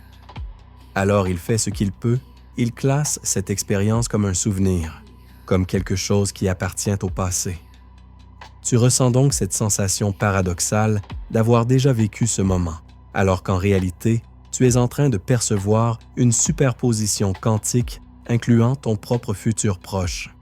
Alors il fait ce qu'il peut, il classe cette expérience comme un souvenir, comme quelque chose qui appartient au passé. Tu ressens donc cette sensation paradoxale d'avoir déjà vécu ce moment, alors qu'en réalité, tu es en train de percevoir une superposition quantique incluant ton propre futur proche.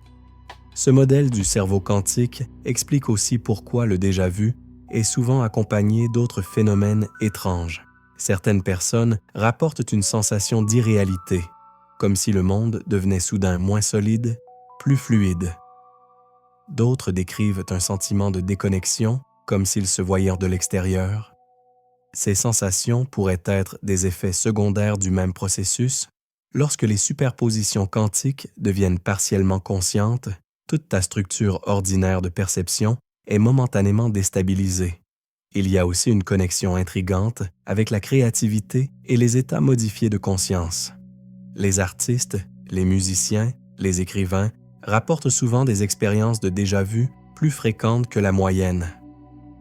Ce modèle du cerveau quantique explique aussi pourquoi le déjà-vu est souvent accompagné d'autres phénomènes étranges. Certaines personnes rapportent une sensation d'irréalité, comme si le monde devenait soudain moins solide, plus fluide. D'autres décrivent un sentiment de déconnexion, comme s'ils se voyaient de l'extérieur. Ces sensations pourraient être des effets secondaires du même processus. Lorsque les superpositions quantiques deviennent partiellement conscientes, toute ta structure ordinaire de perception est momentanément déstabilisée. Il y a aussi une connexion intrigante avec la créativité et les états modifiés de conscience. Les artistes, les musiciens, les écrivains rapportent souvent des expériences de déjà-vu plus fréquentes que la moyenne.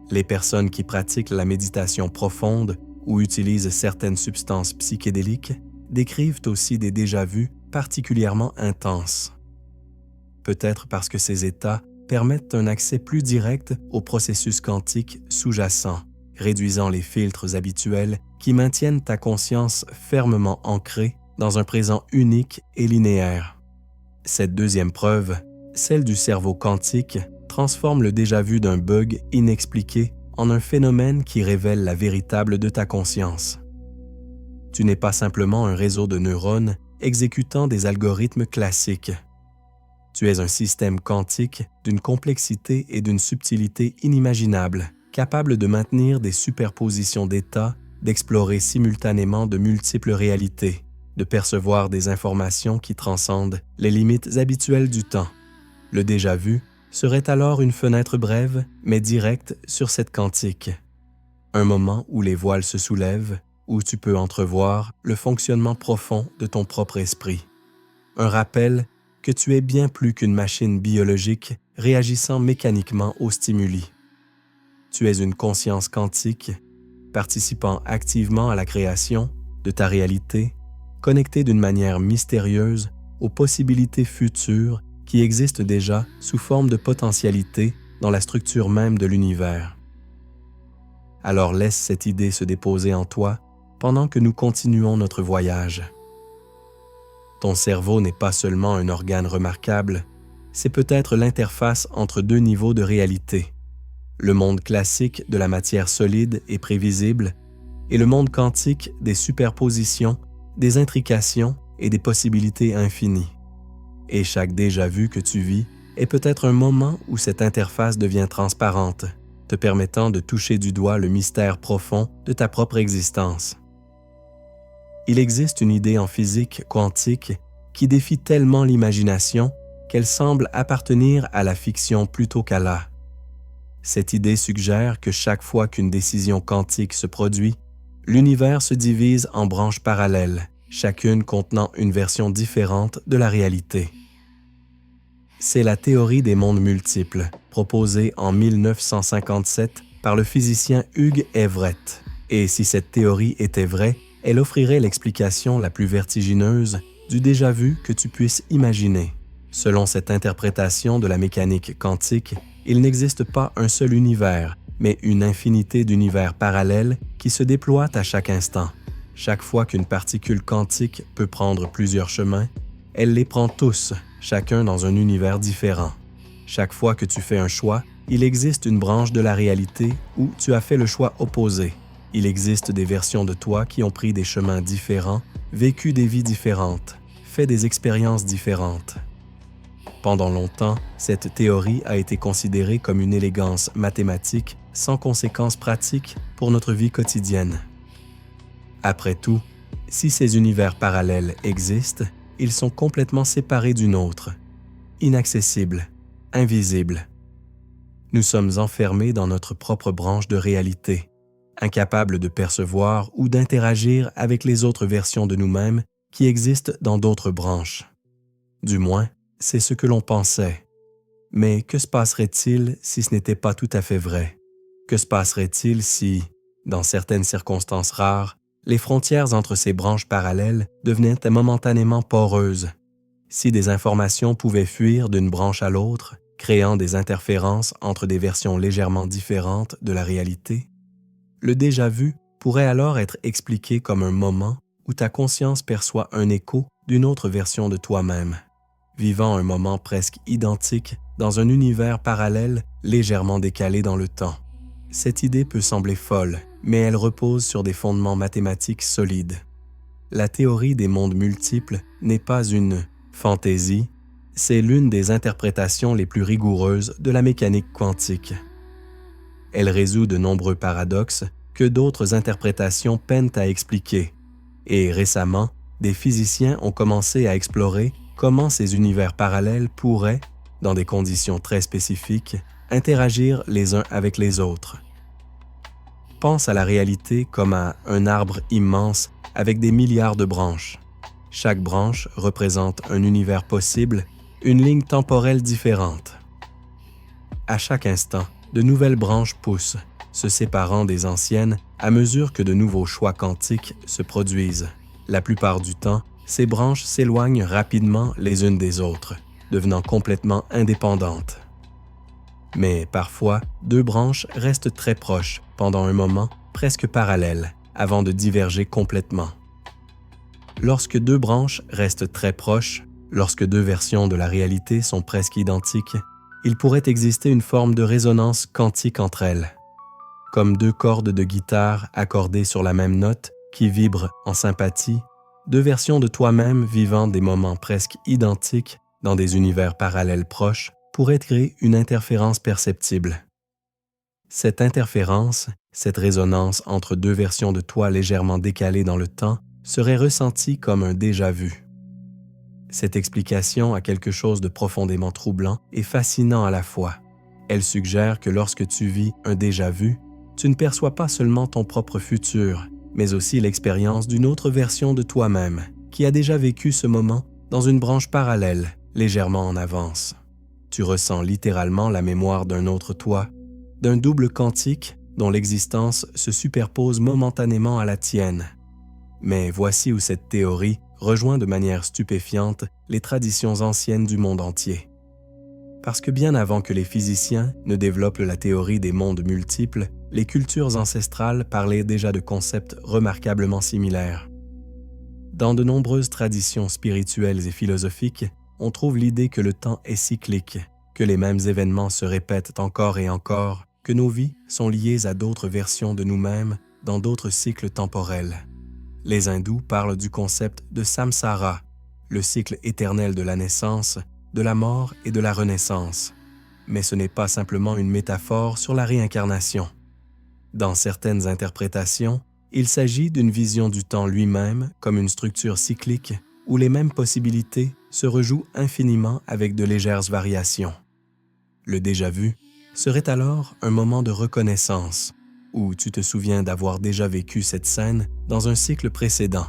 Les personnes qui pratiquent la méditation profonde ou utilisent certaines substances psychédéliques décrivent aussi des déjà-vus particulièrement intenses. Peut-être parce que ces états permettent un accès plus direct au processus quantique sous-jacent, réduisant les filtres habituels qui maintiennent ta conscience fermement ancrée dans un présent unique et linéaire. Cette deuxième preuve, celle du cerveau quantique, transforme le déjà-vu d'un bug inexpliqué en un phénomène qui révèle la véritable de ta conscience. Tu n'es pas simplement un réseau de neurones exécutant des algorithmes classiques. Tu es un système quantique d'une complexité et d'une subtilité inimaginables, capable de maintenir des superpositions d'états, d'explorer simultanément de multiples réalités, de percevoir des informations qui transcendent les limites habituelles du temps. Le déjà-vu serait alors une fenêtre brève mais directe sur cette quantique. Un moment où les voiles se soulèvent, où tu peux entrevoir le fonctionnement profond de ton propre esprit. Un rappel que tu es bien plus qu'une machine biologique réagissant mécaniquement aux stimuli. Tu es une conscience quantique, participant activement à la création de ta réalité, connectée d'une manière mystérieuse aux possibilités futures qui existent déjà sous forme de potentialité dans la structure même de l'univers. Alors laisse cette idée se déposer en toi pendant que nous continuons notre voyage. Ton cerveau n'est pas seulement un organe remarquable, c'est peut-être l'interface entre deux niveaux de réalité, le monde classique de la matière solide et prévisible et le monde quantique des superpositions, des intrications et des possibilités infinies. Et chaque déjà-vu que tu vis est peut-être un moment où cette interface devient transparente, te permettant de toucher du doigt le mystère profond de ta propre existence. Il existe une idée en physique quantique qui défie tellement l'imagination qu'elle semble appartenir à la fiction plutôt qu'à la. Cette idée suggère que chaque fois qu'une décision quantique se produit, l'univers se divise en branches parallèles, chacune contenant une version différente de la réalité. C'est la théorie des mondes multiples, proposée en 1957 par le physicien Hugh Everett. Et si cette théorie était vraie, elle offrirait l'explication la plus vertigineuse du déjà-vu que tu puisses imaginer. Selon cette interprétation de la mécanique quantique, il n'existe pas un seul univers, mais une infinité d'univers parallèles qui se déploient à chaque instant. Chaque fois qu'une particule quantique peut prendre plusieurs chemins, elle les prend tous, chacun dans un univers différent. Chaque fois que tu fais un choix, il existe une branche de la réalité où tu as fait le choix opposé. Il existe des versions de toi qui ont pris des chemins différents, vécu des vies différentes, fait des expériences différentes. Pendant longtemps, cette théorie a été considérée comme une élégance mathématique sans conséquences pratiques pour notre vie quotidienne. Après tout, si ces univers parallèles existent, ils sont complètement séparés du nôtre, inaccessibles, invisibles. Nous sommes enfermés dans notre propre branche de réalité, incapables de percevoir ou d'interagir avec les autres versions de nous-mêmes qui existent dans d'autres branches. Du moins, c'est ce que l'on pensait. Mais que se passerait-il si ce n'était pas tout à fait vrai? Que se passerait-il si, dans certaines circonstances rares, les frontières entre ces branches parallèles devenaient momentanément poreuses? Si des informations pouvaient fuir d'une branche à l'autre, créant des interférences entre des versions légèrement différentes de la réalité? Le déjà-vu pourrait alors être expliqué comme un moment où ta conscience perçoit un écho d'une autre version de toi-même, vivant un moment presque identique dans un univers parallèle légèrement décalé dans le temps. Cette idée peut sembler folle, mais elle repose sur des fondements mathématiques solides. La théorie des mondes multiples n'est pas une fantaisie, c'est l'une des interprétations les plus rigoureuses de la mécanique quantique. Elle résout de nombreux paradoxes que d'autres interprétations peinent à expliquer, et récemment, des physiciens ont commencé à explorer comment ces univers parallèles pourraient, dans des conditions très spécifiques, interagir les uns avec les autres. Pense à la réalité comme à un arbre immense avec des milliards de branches. Chaque branche représente un univers possible, une ligne temporelle différente. À chaque instant, de nouvelles branches poussent, se séparant des anciennes à mesure que de nouveaux choix quantiques se produisent. La plupart du temps, ces branches s'éloignent rapidement les unes des autres, devenant complètement indépendantes. Mais parfois, deux branches restent très proches pendant un moment presque parallèle, avant de diverger complètement. Lorsque deux branches restent très proches, lorsque deux versions de la réalité sont presque identiques, il pourrait exister une forme de résonance quantique entre elles, comme deux cordes de guitare accordées sur la même note qui vibrent en sympathie, deux versions de toi-même vivant des moments presque identiques dans des univers parallèles proches pourraient créer une interférence perceptible. Cette interférence, cette résonance entre deux versions de toi légèrement décalées dans le temps, serait ressentie comme un déjà-vu. Cette explication a quelque chose de profondément troublant et fascinant à la fois. Elle suggère que lorsque tu vis un déjà-vu, tu ne perçois pas seulement ton propre futur, mais aussi l'expérience d'une autre version de toi-même qui a déjà vécu ce moment dans une branche parallèle, légèrement en avance. Tu ressens littéralement la mémoire d'un autre toi, d'un double quantique dont l'existence se superpose momentanément à la tienne. Mais voici où cette théorie rejoint de manière stupéfiante les traditions anciennes du monde entier. Parce que bien avant que les physiciens ne développent la théorie des mondes multiples, les cultures ancestrales parlaient déjà de concepts remarquablement similaires. Dans de nombreuses traditions spirituelles et philosophiques, on trouve l'idée que le temps est cyclique, que les mêmes événements se répètent encore et encore, que nos vies sont liées à d'autres versions de nous-mêmes dans d'autres cycles temporels. Les hindous parlent du concept de samsara, le cycle éternel de la naissance, de la mort et de la renaissance. Mais ce n'est pas simplement une métaphore sur la réincarnation. Dans certaines interprétations, il s'agit d'une vision du temps lui-même comme une structure cyclique où les mêmes possibilités se rejouent infiniment avec de légères variations. Le déjà-vu serait alors un moment de reconnaissance, où tu te souviens d'avoir déjà vécu cette scène dans un cycle précédent.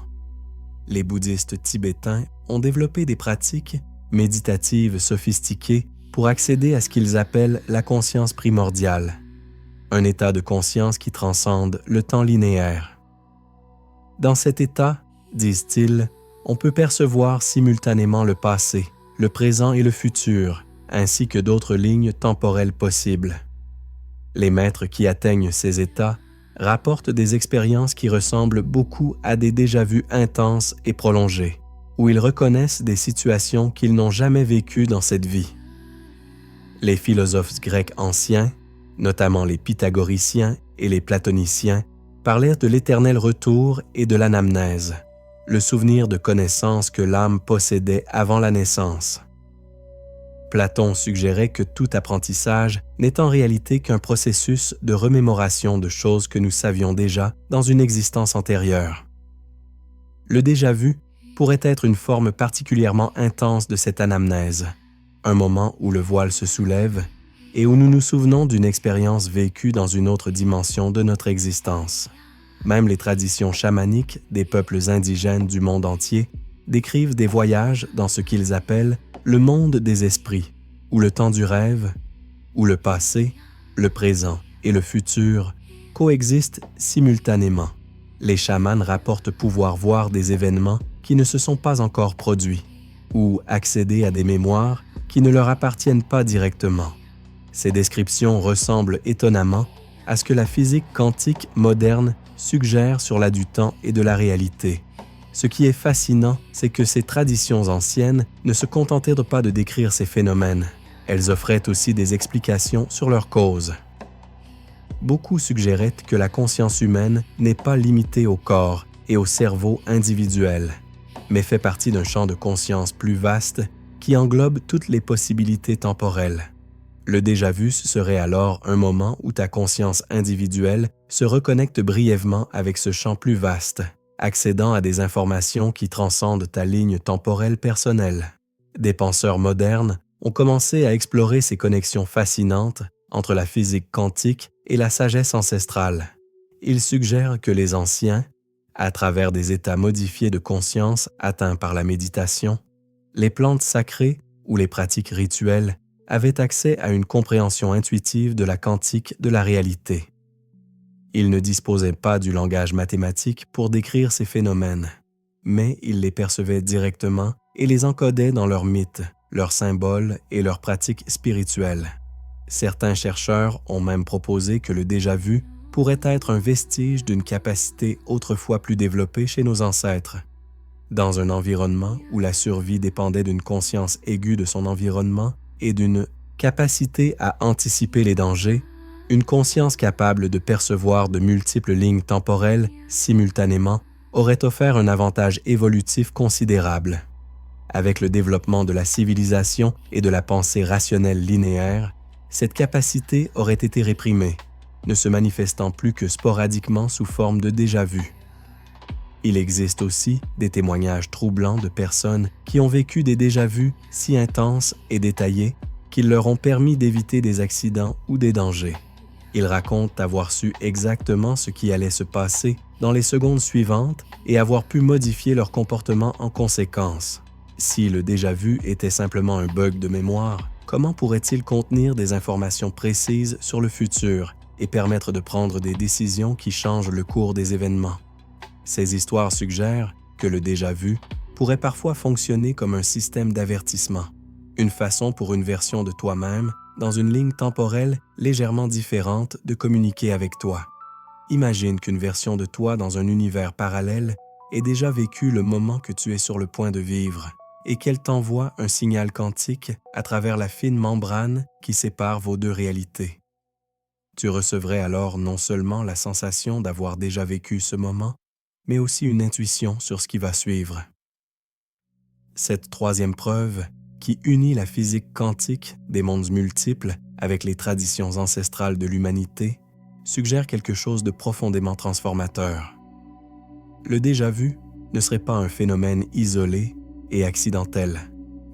Les bouddhistes tibétains ont développé des pratiques méditatives sophistiquées pour accéder à ce qu'ils appellent la conscience primordiale, un état de conscience qui transcende le temps linéaire. Dans cet état, disent-ils, on peut percevoir simultanément le passé, le présent et le futur, ainsi que d'autres lignes temporelles possibles. Les maîtres qui atteignent ces états rapportent des expériences qui ressemblent beaucoup à des déjà-vus intenses et prolongés, où ils reconnaissent des situations qu'ils n'ont jamais vécues dans cette vie. Les philosophes grecs anciens, notamment les pythagoriciens et les platoniciens, parlaient de l'éternel retour et de l'anamnèse, le souvenir de connaissances que l'âme possédait avant la naissance. Platon suggérait que tout apprentissage n'est en réalité qu'un processus de remémoration de choses que nous savions déjà dans une existence antérieure. Le déjà-vu pourrait être une forme particulièrement intense de cette anamnèse, un moment où le voile se soulève et où nous nous souvenons d'une expérience vécue dans une autre dimension de notre existence. Même les traditions chamaniques des peuples indigènes du monde entier décrivent des voyages dans ce qu'ils appellent le monde des esprits, où le temps du rêve, où le passé, le présent et le futur coexistent simultanément. Les chamans rapportent pouvoir voir des événements qui ne se sont pas encore produits, ou accéder à des mémoires qui ne leur appartiennent pas directement. Ces descriptions ressemblent étonnamment à ce que la physique quantique moderne suggère sur la du temps et de la réalité. Ce qui est fascinant, c'est que ces traditions anciennes ne se contentaient pas de décrire ces phénomènes. Elles offraient aussi des explications sur leurs causes. Beaucoup suggéraient que la conscience humaine n'est pas limitée au corps et au cerveau individuel, mais fait partie d'un champ de conscience plus vaste qui englobe toutes les possibilités temporelles. Le déjà-vu serait alors un moment où ta conscience individuelle se reconnecte brièvement avec ce champ plus vaste, accédant à des informations qui transcendent ta ligne temporelle personnelle. Des penseurs modernes ont commencé à explorer ces connexions fascinantes entre la physique quantique et la sagesse ancestrale. Ils suggèrent que les anciens, à travers des états modifiés de conscience atteints par la méditation, les plantes sacrées ou les pratiques rituelles avaient accès à une compréhension intuitive de la quantique de la réalité. Ils ne disposaient pas du langage mathématique pour décrire ces phénomènes, mais ils les percevaient directement et les encodaient dans leurs mythes, leurs symboles et leurs pratiques spirituelles. Certains chercheurs ont même proposé que le déjà-vu pourrait être un vestige d'une capacité autrefois plus développée chez nos ancêtres. Dans un environnement où la survie dépendait d'une conscience aiguë de son environnement et d'une capacité à anticiper les dangers, une conscience capable de percevoir de multiples lignes temporelles simultanément aurait offert un avantage évolutif considérable. Avec le développement de la civilisation et de la pensée rationnelle linéaire, cette capacité aurait été réprimée, ne se manifestant plus que sporadiquement sous forme de déjà-vu. Il existe aussi des témoignages troublants de personnes qui ont vécu des déjà-vus si intenses et détaillés qu'ils leur ont permis d'éviter des accidents ou des dangers. Ils racontent avoir su exactement ce qui allait se passer dans les secondes suivantes et avoir pu modifier leur comportement en conséquence. Si le déjà-vu était simplement un bug de mémoire, comment pourrait-il contenir des informations précises sur le futur et permettre de prendre des décisions qui changent le cours des événements? Ces histoires suggèrent que le déjà-vu pourrait parfois fonctionner comme un système d'avertissement, une façon pour une version de toi-même, dans une ligne temporelle légèrement différente, de communiquer avec toi. Imagine qu'une version de toi dans un univers parallèle ait déjà vécu le moment que tu es sur le point de vivre et qu'elle t'envoie un signal quantique à travers la fine membrane qui sépare vos deux réalités. Tu recevrais alors non seulement la sensation d'avoir déjà vécu ce moment, mais aussi une intuition sur ce qui va suivre. Cette troisième preuve, qui unit la physique quantique des mondes multiples avec les traditions ancestrales de l'humanité, suggère quelque chose de profondément transformateur. Le déjà-vu ne serait pas un phénomène isolé et accidentel,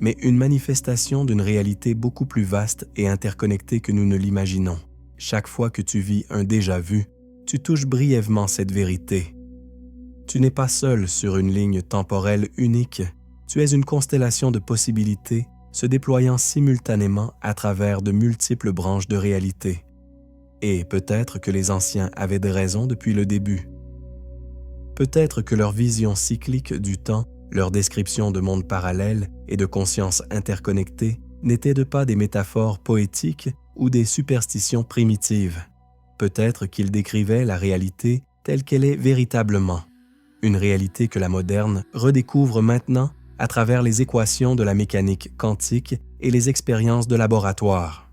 mais une manifestation d'une réalité beaucoup plus vaste et interconnectée que nous ne l'imaginons. Chaque fois que tu vis un déjà-vu, tu touches brièvement cette vérité. Tu n'es pas seul sur une ligne temporelle unique, tu es une constellation de possibilités se déployant simultanément à travers de multiples branches de réalité. Et peut-être que les anciens avaient des raisons depuis le début. Peut-être que leur vision cyclique du temps, leur description de mondes parallèles et de consciences interconnectées n'étaient pas des métaphores poétiques ou des superstitions primitives. Peut-être qu'ils décrivaient la réalité telle qu'elle est véritablement. Une réalité que la moderne redécouvre maintenant à travers les équations de la mécanique quantique et les expériences de laboratoire.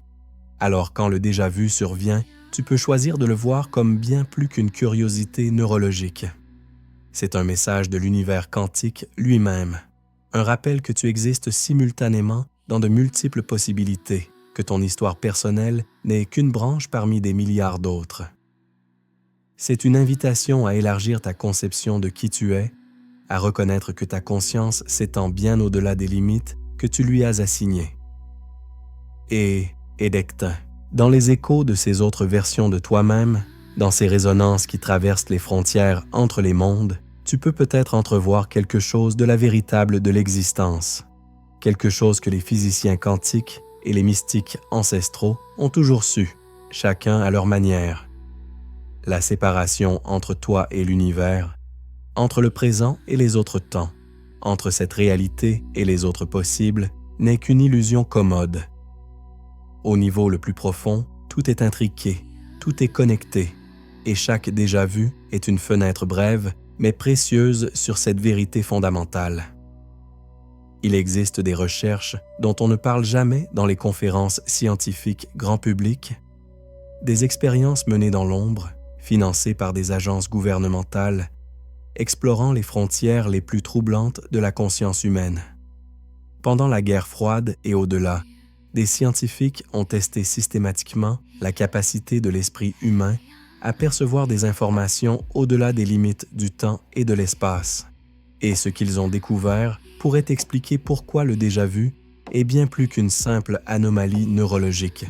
Alors quand le déjà-vu survient, tu peux choisir de le voir comme bien plus qu'une curiosité neurologique. C'est un message de l'univers quantique lui-même, un rappel que tu existes simultanément dans de multiples possibilités, que ton histoire personnelle n'est qu'une branche parmi des milliards d'autres. C'est une invitation à élargir ta conception de qui tu es, à reconnaître que ta conscience s'étend bien au-delà des limites que tu lui as assignées. Et, Edekta, dans les échos de ces autres versions de toi-même, dans ces résonances qui traversent les frontières entre les mondes, tu peux peut-être entrevoir quelque chose de la véritable de l'existence, quelque chose que les physiciens quantiques et les mystiques ancestraux ont toujours su, chacun à leur manière. La séparation entre toi et l'univers, entre le présent et les autres temps, entre cette réalité et les autres possibles, n'est qu'une illusion commode. Au niveau le plus profond, tout est intriqué, tout est connecté, et chaque déjà-vu est une fenêtre brève, mais précieuse sur cette vérité fondamentale. Il existe des recherches dont on ne parle jamais dans les conférences scientifiques grand public, des expériences menées dans l'ombre, financées par des agences gouvernementales, explorant les frontières les plus troublantes de la conscience humaine. Pendant la guerre froide et au-delà, des scientifiques ont testé systématiquement la capacité de l'esprit humain à percevoir des informations au-delà des limites du temps et de l'espace. Et ce qu'ils ont découvert pourrait expliquer pourquoi le déjà-vu est bien plus qu'une simple anomalie neurologique.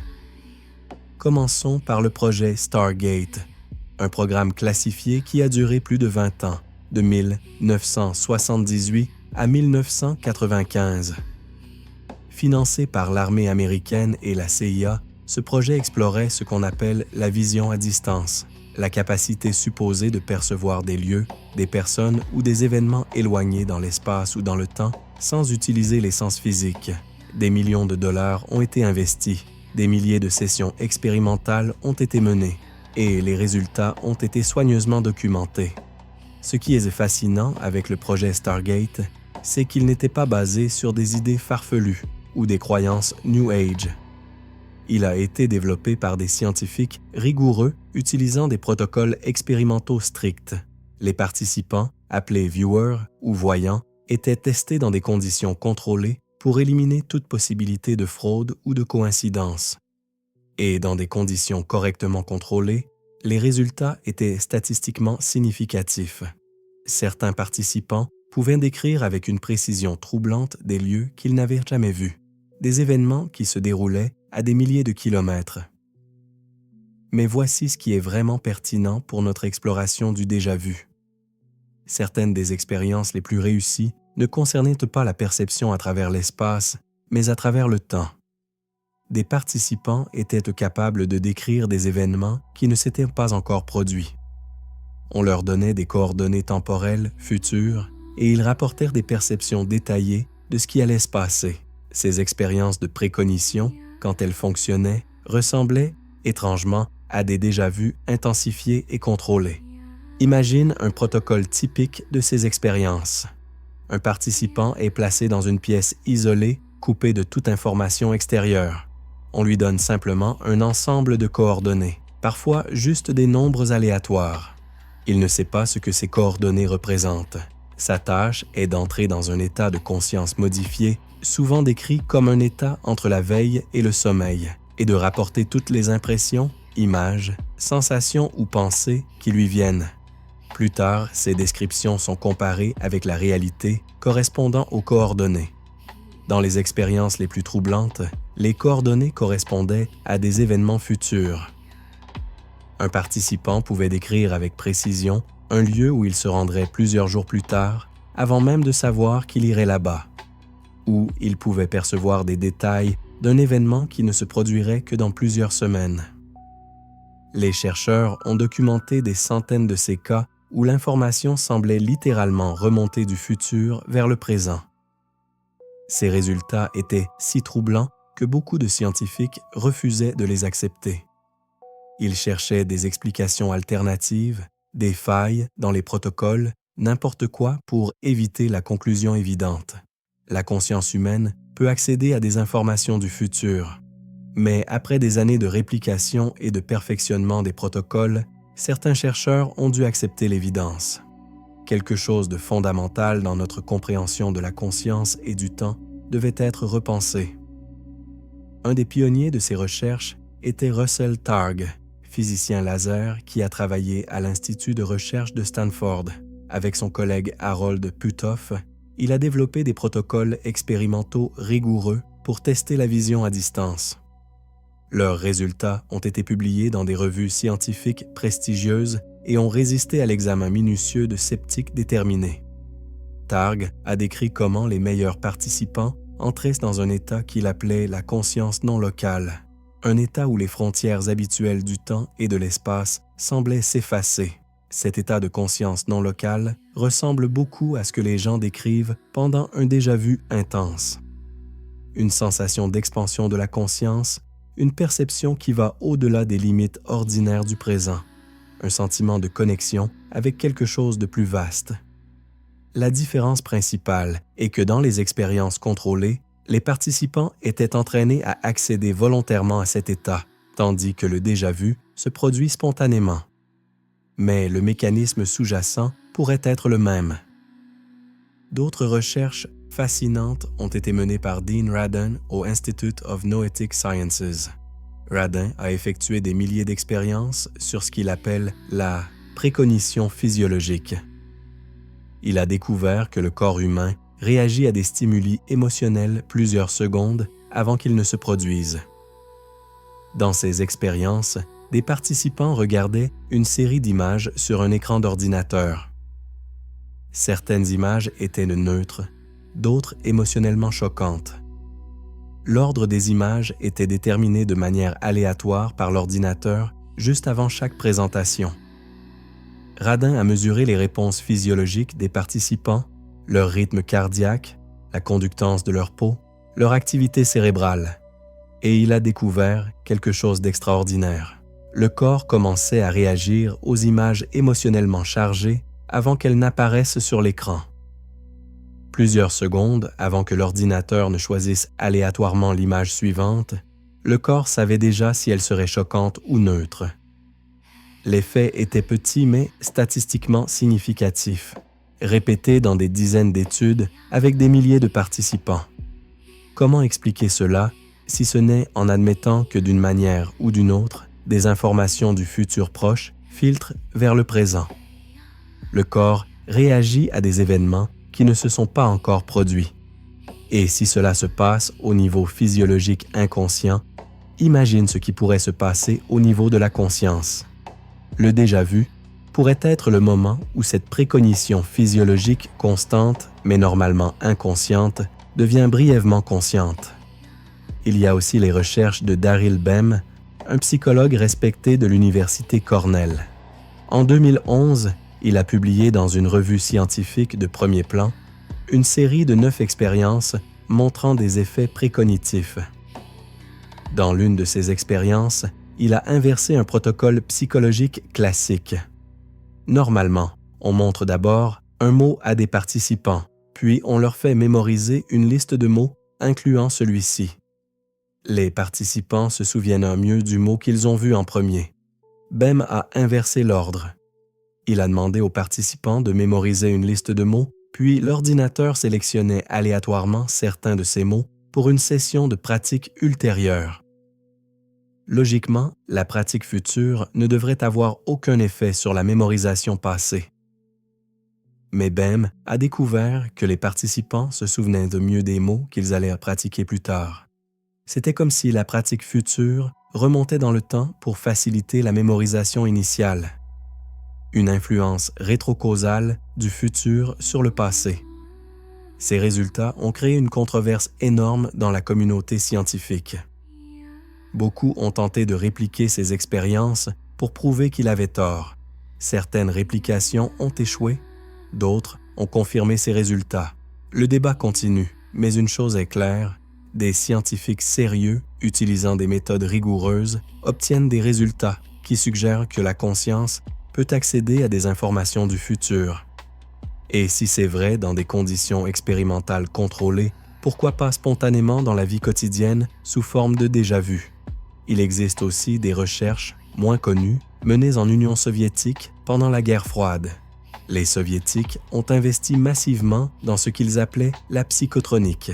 Commençons par le projet Stargate, un programme classifié qui a duré plus de 20 ans, de 1978 à 1995. Financé par l'armée américaine et la CIA, ce projet explorait ce qu'on appelle la vision à distance, la capacité supposée de percevoir des lieux, des personnes ou des événements éloignés dans l'espace ou dans le temps sans utiliser les sens physiques. Des millions de dollars ont été investis, des milliers de sessions expérimentales ont été menées et les résultats ont été soigneusement documentés. Ce qui est fascinant avec le projet Stargate, c'est qu'il n'était pas basé sur des idées farfelues ou des croyances New Age. Il a été développé par des scientifiques rigoureux utilisant des protocoles expérimentaux stricts. Les participants, appelés viewers ou voyants, étaient testés dans des conditions contrôlées pour éliminer toute possibilité de fraude ou de coïncidence. Et dans des conditions correctement contrôlées, les résultats étaient statistiquement significatifs. Certains participants pouvaient décrire avec une précision troublante des lieux qu'ils n'avaient jamais vus, des événements qui se déroulaient à des milliers de kilomètres. Mais voici ce qui est vraiment pertinent pour notre exploration du déjà-vu. Certaines des expériences les plus réussies ne concernaient pas la perception à travers l'espace, mais à travers le temps. des participants étaient capables de décrire des événements qui ne s'étaient pas encore produits. On leur donnait des coordonnées temporelles futures et ils rapportèrent des perceptions détaillées de ce qui allait se passer. Ces expériences de précognition, quand elles fonctionnaient, ressemblaient, étrangement, à des déjà-vus intensifiés et contrôlés. Imagine un protocole typique de ces expériences. Un participant est placé dans une pièce isolée, coupée de toute information extérieure. On lui donne simplement un ensemble de coordonnées, parfois juste des nombres aléatoires. Il ne sait pas ce que ces coordonnées représentent. Sa tâche est d'entrer dans un état de conscience modifié, souvent décrit comme un état entre la veille et le sommeil, et de rapporter toutes les impressions, images, sensations ou pensées qui lui viennent. Plus tard, ces descriptions sont comparées avec la réalité correspondant aux coordonnées. Dans les expériences les plus troublantes, les coordonnées correspondaient à des événements futurs. Un participant pouvait décrire avec précision un lieu où il se rendrait plusieurs jours plus tard, avant même de savoir qu'il irait là-bas. Ou il pouvait percevoir des détails d'un événement qui ne se produirait que dans plusieurs semaines. Les chercheurs ont documenté des centaines de ces cas où l'information semblait littéralement remonter du futur vers le présent. Ces résultats étaient si troublants que beaucoup de scientifiques refusaient de les accepter. Ils cherchaient des explications alternatives, des failles dans les protocoles, n'importe quoi pour éviter la conclusion évidente. La conscience humaine peut accéder à des informations du futur. Mais après des années de réplication et de perfectionnement des protocoles, certains chercheurs ont dû accepter l'évidence. Quelque chose de fondamental dans notre compréhension de la conscience et du temps devait être repensé. Un des pionniers de ces recherches était Russell Targ, physicien laser qui a travaillé à l'Institut de recherche de Stanford. Avec son collègue Harold Puthoff, il a développé des protocoles expérimentaux rigoureux pour tester la vision à distance. Leurs résultats ont été publiés dans des revues scientifiques prestigieuses et ont résisté à l'examen minutieux de sceptiques déterminés. Targ a décrit comment les meilleurs participants entraient dans un état qu'il appelait la conscience non locale, un état où les frontières habituelles du temps et de l'espace semblaient s'effacer. Cet état de conscience non locale ressemble beaucoup à ce que les gens décrivent pendant un déjà-vu intense. Une sensation d'expansion de la conscience, une perception qui va au-delà des limites ordinaires du présent, un sentiment de connexion avec quelque chose de plus vaste. La différence principale est que dans les expériences contrôlées, les participants étaient entraînés à accéder volontairement à cet état, tandis que le déjà-vu se produit spontanément. Mais le mécanisme sous-jacent pourrait être le même. D'autres recherches fascinantes ont été menées par Dean Radin au Institute of Noetic Sciences. Radin a effectué des milliers d'expériences sur ce qu'il appelle la précognition physiologique. Il a découvert que le corps humain réagit à des stimuli émotionnels plusieurs secondes avant qu'ils ne se produisent. Dans ces expériences, des participants regardaient une série d'images sur un écran d'ordinateur. Certaines images étaient neutres, d'autres émotionnellement choquantes. L'ordre des images était déterminé de manière aléatoire par l'ordinateur juste avant chaque présentation. Radin a mesuré les réponses physiologiques des participants, leur rythme cardiaque, la conductance de leur peau, leur activité cérébrale, et il a découvert quelque chose d'extraordinaire. Le corps commençait à réagir aux images émotionnellement chargées avant qu'elles n'apparaissent sur l'écran. Plusieurs secondes avant que l'ordinateur ne choisisse aléatoirement l'image suivante, le corps savait déjà si elle serait choquante ou neutre. L'effet était petit mais statistiquement significatif, répété dans des dizaines d'études avec des milliers de participants. Comment expliquer cela si ce n'est en admettant que d'une manière ou d'une autre, des informations du futur proche filtrent vers le présent? Le corps réagit à des événements qui ne se sont pas encore produits. Et si cela se passe au niveau physiologique inconscient, imagine ce qui pourrait se passer au niveau de la conscience. Le déjà-vu pourrait être le moment où cette précognition physiologique constante, mais normalement inconsciente, devient brièvement consciente. Il y a aussi les recherches de Daryl Bem, un psychologue respecté de l'Université Cornell. En 2011, il a publié dans une revue scientifique de premier plan une série de 9 expériences montrant des effets précognitifs. Dans l'une de ces expériences, il a inversé un protocole psychologique classique. Normalement, on montre d'abord un mot à des participants, puis on leur fait mémoriser une liste de mots incluant celui-ci. Les participants se souviennent mieux du mot qu'ils ont vu en premier. Bem a inversé l'ordre. Il a demandé aux participants de mémoriser une liste de mots, puis l'ordinateur sélectionnait aléatoirement certains de ces mots pour une session de pratique ultérieure. Logiquement, la pratique future ne devrait avoir aucun effet sur la mémorisation passée. Mais Bem a découvert que les participants se souvenaient de mieux des mots qu'ils allaient pratiquer plus tard. C'était comme si la pratique future remontait dans le temps pour faciliter la mémorisation initiale. Une influence rétrocausale du futur sur le passé. Ces résultats ont créé une controverse énorme dans la communauté scientifique. Beaucoup ont tenté de répliquer ces expériences pour prouver qu'il avait tort. Certaines réplications ont échoué, d'autres ont confirmé ces résultats. Le débat continue, mais une chose est claire, des scientifiques sérieux, utilisant des méthodes rigoureuses, obtiennent des résultats qui suggèrent que la conscience peut accéder à des informations du futur. Et si c'est vrai dans des conditions expérimentales contrôlées, pourquoi pas spontanément dans la vie quotidienne sous forme de déjà-vu? Il existe aussi des recherches, moins connues, menées en Union soviétique pendant la guerre froide. Les Soviétiques ont investi massivement dans ce qu'ils appelaient la psychotronique,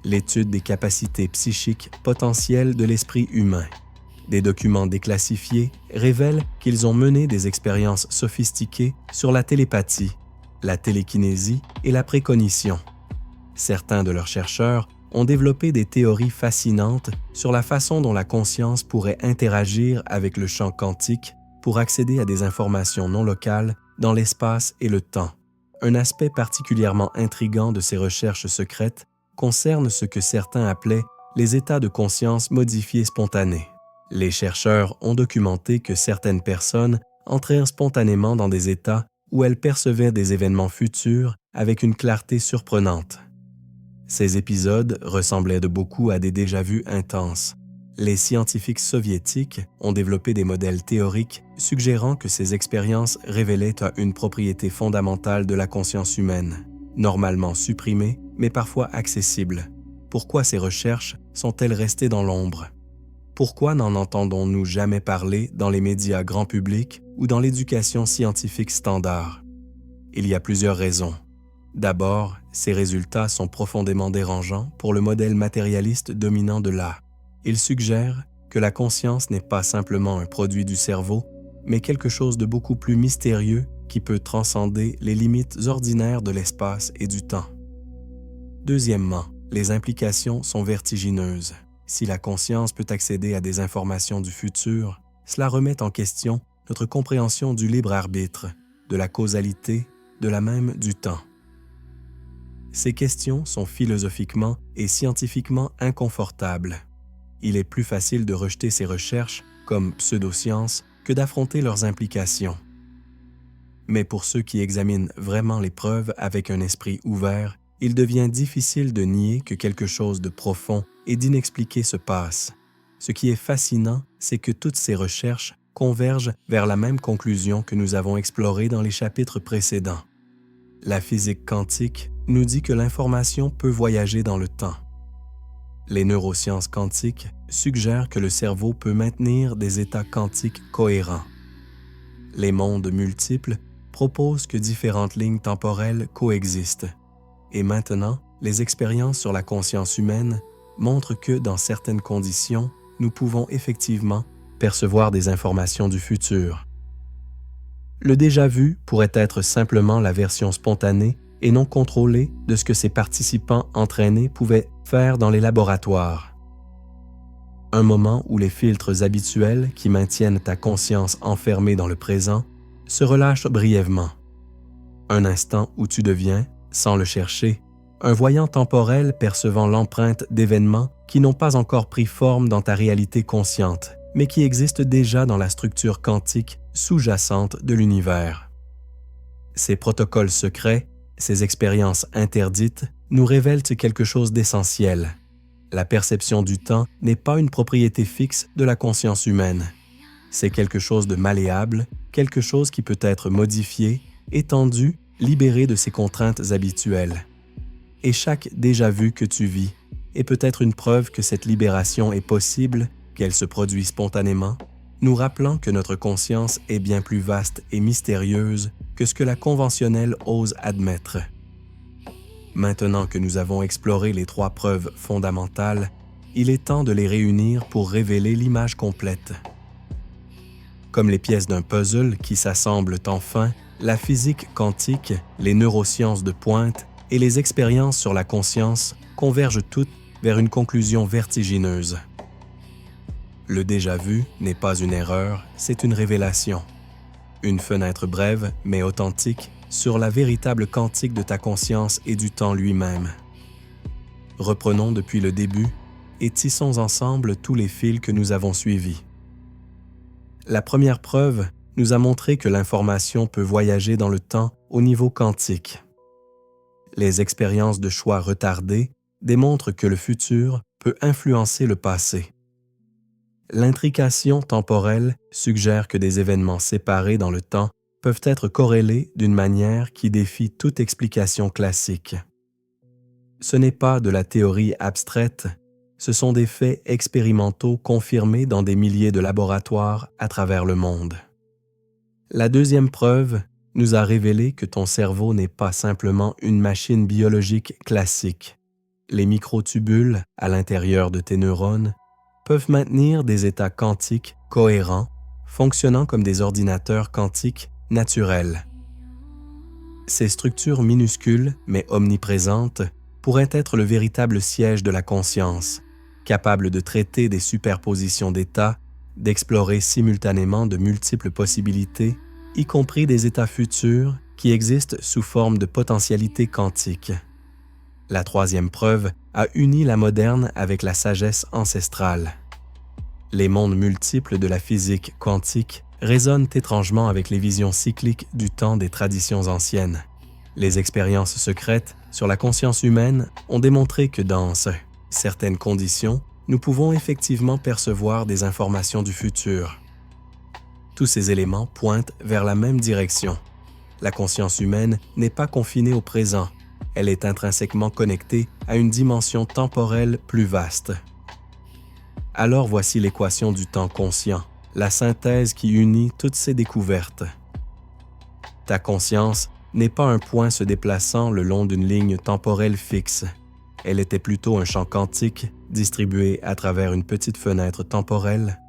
l'étude des capacités psychiques potentielles de l'esprit humain. Des documents déclassifiés révèlent qu'ils ont mené des expériences sophistiquées sur la télépathie, la télékinésie et la précognition. Certains de leurs chercheurs ont développé des théories fascinantes sur la façon dont la conscience pourrait interagir avec le champ quantique pour accéder à des informations non locales dans l'espace et le temps. Un aspect particulièrement intrigant de ces recherches secrètes concerne ce que certains appelaient les états de conscience modifiés spontanés. Les chercheurs ont documenté que certaines personnes entrèrent spontanément dans des états où elles percevaient des événements futurs avec une clarté surprenante. Ces épisodes ressemblaient de beaucoup à des déjà-vus intenses. Les scientifiques soviétiques ont développé des modèles théoriques suggérant que ces expériences révélaient une propriété fondamentale de la conscience humaine, normalement supprimée, mais parfois accessible. Pourquoi ces recherches sont-elles restées dans l'ombre? Pourquoi n'en entendons-nous jamais parler dans les médias grand public ou dans l'éducation scientifique standard? Il y a plusieurs raisons. D'abord, ces résultats sont profondément dérangeants pour le modèle matérialiste dominant de l'art. Ils suggèrent que la conscience n'est pas simplement un produit du cerveau, mais quelque chose de beaucoup plus mystérieux qui peut transcender les limites ordinaires de l'espace et du temps. Deuxièmement, les implications sont vertigineuses. Si la conscience peut accéder à des informations du futur, cela remet en question notre compréhension du libre arbitre, de la causalité, de la même du temps. Ces questions sont philosophiquement et scientifiquement inconfortables. Il est plus facile de rejeter ces recherches comme pseudosciences que d'affronter leurs implications. Mais pour ceux qui examinent vraiment les preuves avec un esprit ouvert, il devient difficile de nier que quelque chose de profond et d'inexpliqué se passe. Ce qui est fascinant, c'est que toutes ces recherches convergent vers la même conclusion que nous avons explorée dans les chapitres précédents. La physique quantique nous dit que l'information peut voyager dans le temps. Les neurosciences quantiques suggèrent que le cerveau peut maintenir des états quantiques cohérents. Les mondes multiples proposent que différentes lignes temporelles coexistent. Et maintenant, les expériences sur la conscience humaine montrent que, dans certaines conditions, nous pouvons effectivement percevoir des informations du futur. Le déjà-vu pourrait être simplement la version spontanée et non contrôlée de ce que ces participants entraînés pouvaient faire dans les laboratoires. Un moment où les filtres habituels qui maintiennent ta conscience enfermée dans le présent se relâchent brièvement. Un instant où tu deviens, sans le chercher, un voyant temporel percevant l'empreinte d'événements qui n'ont pas encore pris forme dans ta réalité consciente, mais qui existent déjà dans la structure quantique sous-jacente de l'univers. Ces protocoles secrets, ces expériences interdites, nous révèlent quelque chose d'essentiel. La perception du temps n'est pas une propriété fixe de la conscience humaine. C'est quelque chose de malléable, quelque chose qui peut être modifié, étendu, libéré de ses contraintes habituelles. Et chaque déjà-vu que tu vis est peut-être une preuve que cette libération est possible, qu'elle se produit spontanément, nous rappelant que notre conscience est bien plus vaste et mystérieuse que ce que la conventionnelle ose admettre. Maintenant que nous avons exploré les 3 preuves fondamentales, il est temps de les réunir pour révéler l'image complète. Comme les pièces d'un puzzle qui s'assemblent enfin, la physique quantique, les neurosciences de pointe et les expériences sur la conscience convergent toutes vers une conclusion vertigineuse. Le déjà-vu n'est pas une erreur, c'est une révélation. Une fenêtre brève, mais authentique, sur la véritable quantique de ta conscience et du temps lui-même. Reprenons depuis le début et tissons ensemble tous les fils que nous avons suivis. La première preuve nous a montré que l'information peut voyager dans le temps au niveau quantique. Les expériences de choix retardés démontrent que le futur peut influencer le passé. L'intrication temporelle suggère que des événements séparés dans le temps peuvent être corrélés d'une manière qui défie toute explication classique. Ce n'est pas de la théorie abstraite, ce sont des faits expérimentaux confirmés dans des milliers de laboratoires à travers le monde. La deuxième preuve nous a révélé que ton cerveau n'est pas simplement une machine biologique classique. Les microtubules à l'intérieur de tes neurones peuvent maintenir des états quantiques cohérents, fonctionnant comme des ordinateurs quantiques naturels. Ces structures minuscules mais omniprésentes pourraient être le véritable siège de la conscience, capable de traiter des superpositions d'états, d'explorer simultanément de multiples possibilités, y compris des états futurs qui existent sous forme de potentialités quantiques. La troisième preuve a uni la moderne avec la sagesse ancestrale. Les mondes multiples de la physique quantique résonnent étrangement avec les visions cycliques du temps des traditions anciennes. Les expériences secrètes sur la conscience humaine ont démontré que dans certaines conditions, nous pouvons effectivement percevoir des informations du futur. Tous ces éléments pointent vers la même direction. La conscience humaine n'est pas confinée au présent, elle est intrinsèquement connectée à une dimension temporelle plus vaste. Alors voici l'équation du temps conscient, la synthèse qui unit toutes ces découvertes. Ta conscience n'est pas un point se déplaçant le long d'une ligne temporelle fixe. Elle était plutôt un champ quantique distribué à travers une petite fenêtre temporelle.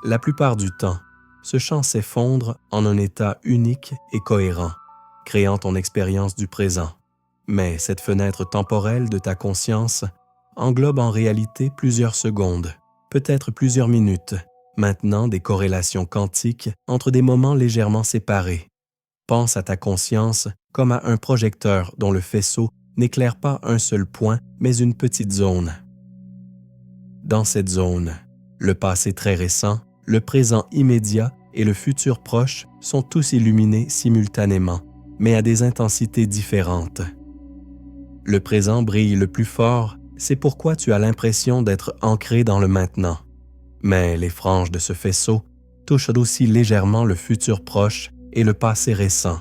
La plupart du temps, ce champ s'effondre en un état unique et cohérent, créant ton expérience du présent. Mais cette fenêtre temporelle de ta conscience englobe en réalité plusieurs secondes, peut-être plusieurs minutes, maintenant des corrélations quantiques entre des moments légèrement séparés. Pense à ta conscience comme à un projecteur dont le faisceau n'éclaire pas un seul point, mais une petite zone. Dans cette zone, le passé très récent, le présent immédiat et le futur proche sont tous illuminés simultanément, mais à des intensités différentes. Le présent brille le plus fort, c'est pourquoi tu as l'impression d'être ancré dans le maintenant. Mais les franges de ce faisceau touchent aussi légèrement le futur proche et le passé récent.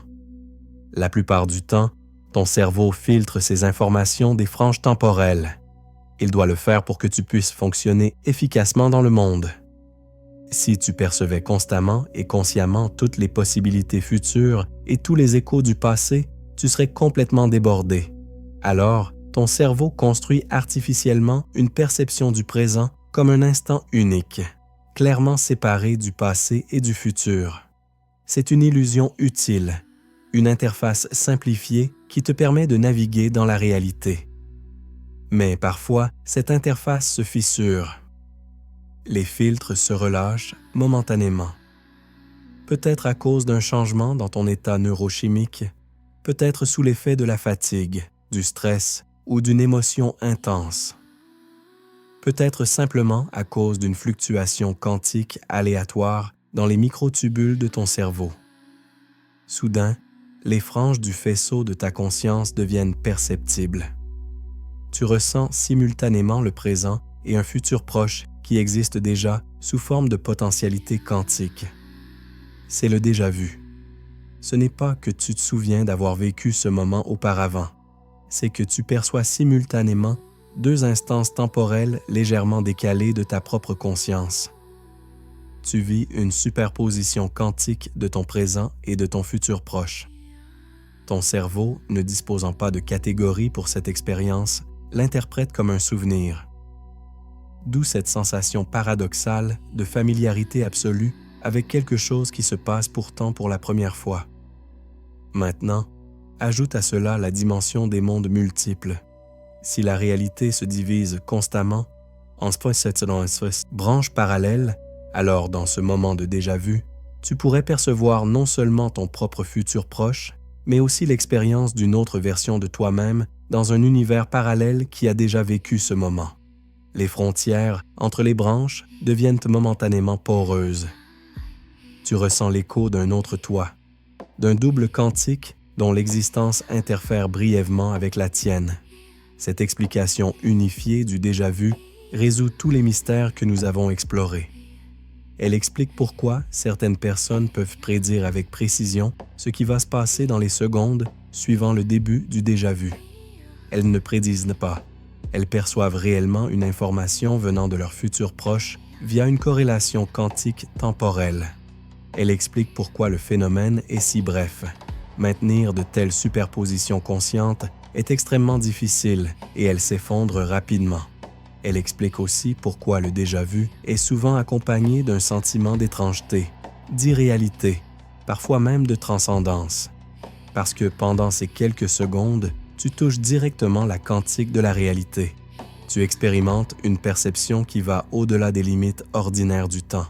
La plupart du temps, ton cerveau filtre ces informations des franges temporelles. Il doit le faire pour que tu puisses fonctionner efficacement dans le monde. Si tu percevais constamment et consciemment toutes les possibilités futures et tous les échos du passé, tu serais complètement débordé. Alors, ton cerveau construit artificiellement une perception du présent comme un instant unique, clairement séparé du passé et du futur. C'est une illusion utile, une interface simplifiée qui te permet de naviguer dans la réalité. Mais parfois, cette interface se fissure. Les filtres se relâchent momentanément. Peut-être à cause d'un changement dans ton état neurochimique, peut-être sous l'effet de la fatigue, du stress ou d'une émotion intense. Peut-être simplement à cause d'une fluctuation quantique aléatoire dans les microtubules de ton cerveau. Soudain, les franges du faisceau de ta conscience deviennent perceptibles. Tu ressens simultanément le présent et un futur proche qui existe déjà sous forme de potentialité quantique. C'est le déjà-vu. Ce n'est pas que tu te souviens d'avoir vécu ce moment auparavant, c'est que tu perçois simultanément deux instances temporelles légèrement décalées de ta propre conscience. Tu vis une superposition quantique de ton présent et de ton futur proche. Ton cerveau, ne disposant pas de catégorie pour cette expérience, l'interprète comme un souvenir. D'où cette sensation paradoxale de familiarité absolue avec quelque chose qui se passe pourtant pour la première fois. Maintenant, ajoute à cela la dimension des mondes multiples. Si la réalité se divise constamment en branches parallèles, alors dans ce moment de déjà-vu, tu pourrais percevoir non seulement ton propre futur proche, mais aussi l'expérience d'une autre version de toi-même dans un univers parallèle qui a déjà vécu ce moment. Les frontières entre les branches deviennent momentanément poreuses. Tu ressens l'écho d'un autre toi, d'un double quantique dont l'existence interfère brièvement avec la tienne. Cette explication unifiée du déjà-vu résout tous les mystères que nous avons explorés. Elle explique pourquoi certaines personnes peuvent prédire avec précision ce qui va se passer dans les secondes suivant le début du déjà-vu. Elles ne prédisent pas. Elles perçoivent réellement une information venant de leur futur proche via une corrélation quantique temporelle. Elle explique pourquoi le phénomène est si bref. Maintenir de telles superpositions conscientes est extrêmement difficile et elles s'effondrent rapidement. Elle explique aussi pourquoi le déjà-vu est souvent accompagné d'un sentiment d'étrangeté, d'irréalité, parfois même de transcendance. Parce que pendant ces quelques secondes, tu touches directement la quantique de la réalité. Tu expérimentes une perception qui va au-delà des limites ordinaires du temps.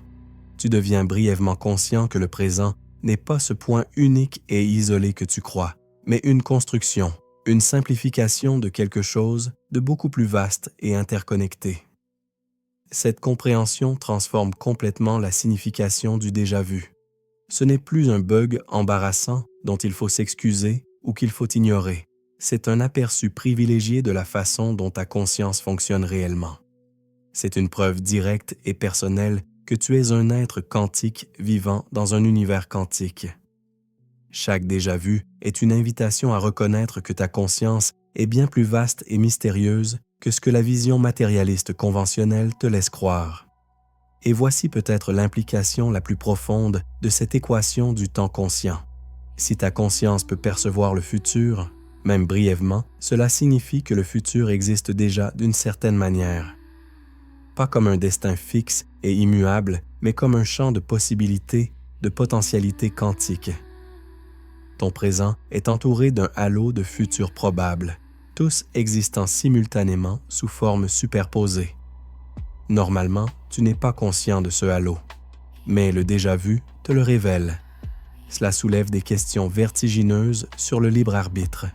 Tu deviens brièvement conscient que le présent n'est pas ce point unique et isolé que tu crois, mais une construction, une simplification de quelque chose de beaucoup plus vaste et interconnecté. Cette compréhension transforme complètement la signification du déjà-vu. Ce n'est plus un bug embarrassant dont il faut s'excuser ou qu'il faut ignorer. C'est un aperçu privilégié de la façon dont ta conscience fonctionne réellement. C'est une preuve directe et personnelle que tu es un être quantique vivant dans un univers quantique. Chaque déjà-vu est une invitation à reconnaître que ta conscience est bien plus vaste et mystérieuse que ce que la vision matérialiste conventionnelle te laisse croire. Et voici peut-être l'implication la plus profonde de cette équation du temps conscient. Si ta conscience peut percevoir le futur, même brièvement, cela signifie que le futur existe déjà d'une certaine manière. Pas comme un destin fixe et immuable, mais comme un champ de possibilités, de potentialités quantiques. Ton présent est entouré d'un halo de futurs probables, tous existant simultanément sous forme superposée. Normalement, tu n'es pas conscient de ce halo, mais le déjà-vu te le révèle. Cela soulève des questions vertigineuses sur le libre arbitre.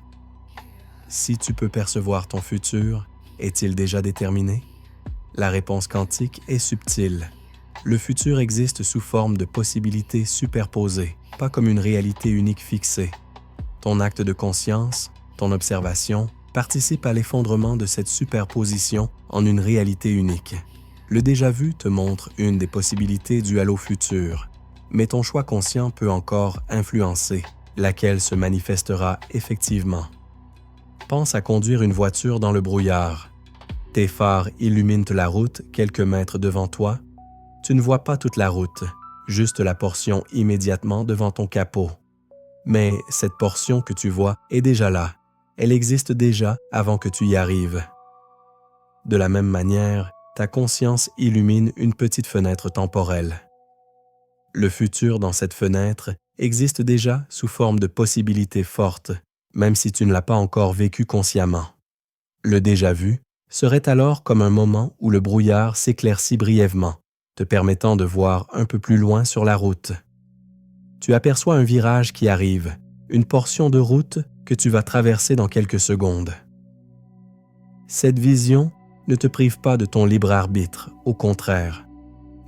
Si tu peux percevoir ton futur, est-il déjà déterminé? La réponse quantique est subtile. Le futur existe sous forme de possibilités superposées, pas comme une réalité unique fixée. Ton acte de conscience, ton observation, participe à l'effondrement de cette superposition en une réalité unique. Le déjà-vu te montre une des possibilités du halo futur, mais ton choix conscient peut encore influencer, laquelle se manifestera effectivement. Pense à conduire une voiture dans le brouillard. Tes phares illuminent la route quelques mètres devant toi. Tu ne vois pas toute la route, juste la portion immédiatement devant ton capot. Mais cette portion que tu vois est déjà là. Elle existe déjà avant que tu y arrives. De la même manière, ta conscience illumine une petite fenêtre temporelle. Le futur dans cette fenêtre existe déjà sous forme de possibilités fortes, même si tu ne l'as pas encore vécu consciemment. Le déjà-vu serait alors comme un moment où le brouillard s'éclaircit brièvement, te permettant de voir un peu plus loin sur la route. Tu aperçois un virage qui arrive, une portion de route que tu vas traverser dans quelques secondes. Cette vision ne te prive pas de ton libre arbitre, au contraire.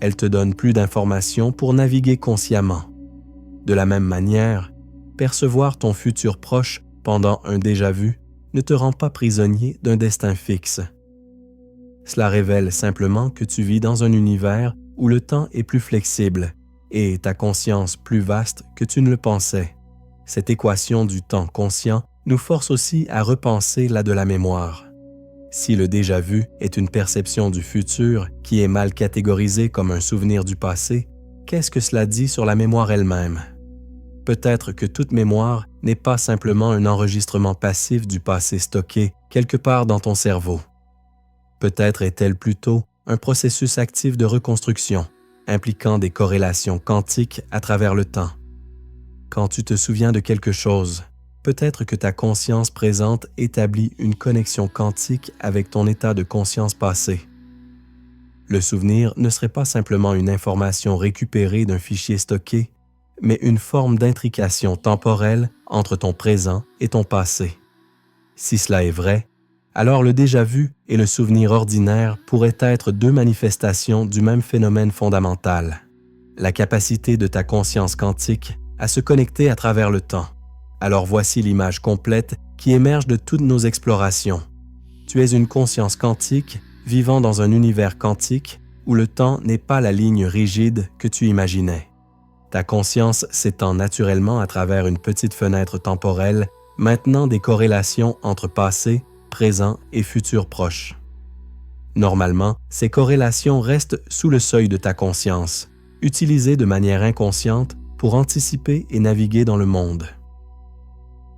Elle te donne plus d'informations pour naviguer consciemment. De la même manière, percevoir ton futur proche pendant un déjà-vu ne te rend pas prisonnier d'un destin fixe. Cela révèle simplement que tu vis dans un univers où le temps est plus flexible et ta conscience plus vaste que tu ne le pensais. Cette équation du temps conscient nous force aussi à repenser la de la mémoire. Si le déjà-vu est une perception du futur qui est mal catégorisée comme un souvenir du passé, qu'est-ce que cela dit sur la mémoire elle-même? Peut-être que toute mémoire n'est pas simplement un enregistrement passif du passé stocké quelque part dans ton cerveau. Peut-être est-elle plutôt un processus actif de reconstruction, impliquant des corrélations quantiques à travers le temps. Quand tu te souviens de quelque chose, peut-être que ta conscience présente établit une connexion quantique avec ton état de conscience passé. Le souvenir ne serait pas simplement une information récupérée d'un fichier stocké, mais une forme d'intrication temporelle entre ton présent et ton passé. Si cela est vrai, alors le déjà-vu et le souvenir ordinaire pourraient être deux manifestations du même phénomène fondamental, la capacité de ta conscience quantique à se connecter à travers le temps. Alors voici l'image complète qui émerge de toutes nos explorations. Tu es une conscience quantique vivant dans un univers quantique où le temps n'est pas la ligne rigide que tu imaginais. Ta conscience s'étend naturellement à travers une petite fenêtre temporelle, maintenant des corrélations entre passé, présent et futur proche. Normalement, ces corrélations restent sous le seuil de ta conscience, utilisées de manière inconsciente pour anticiper et naviguer dans le monde.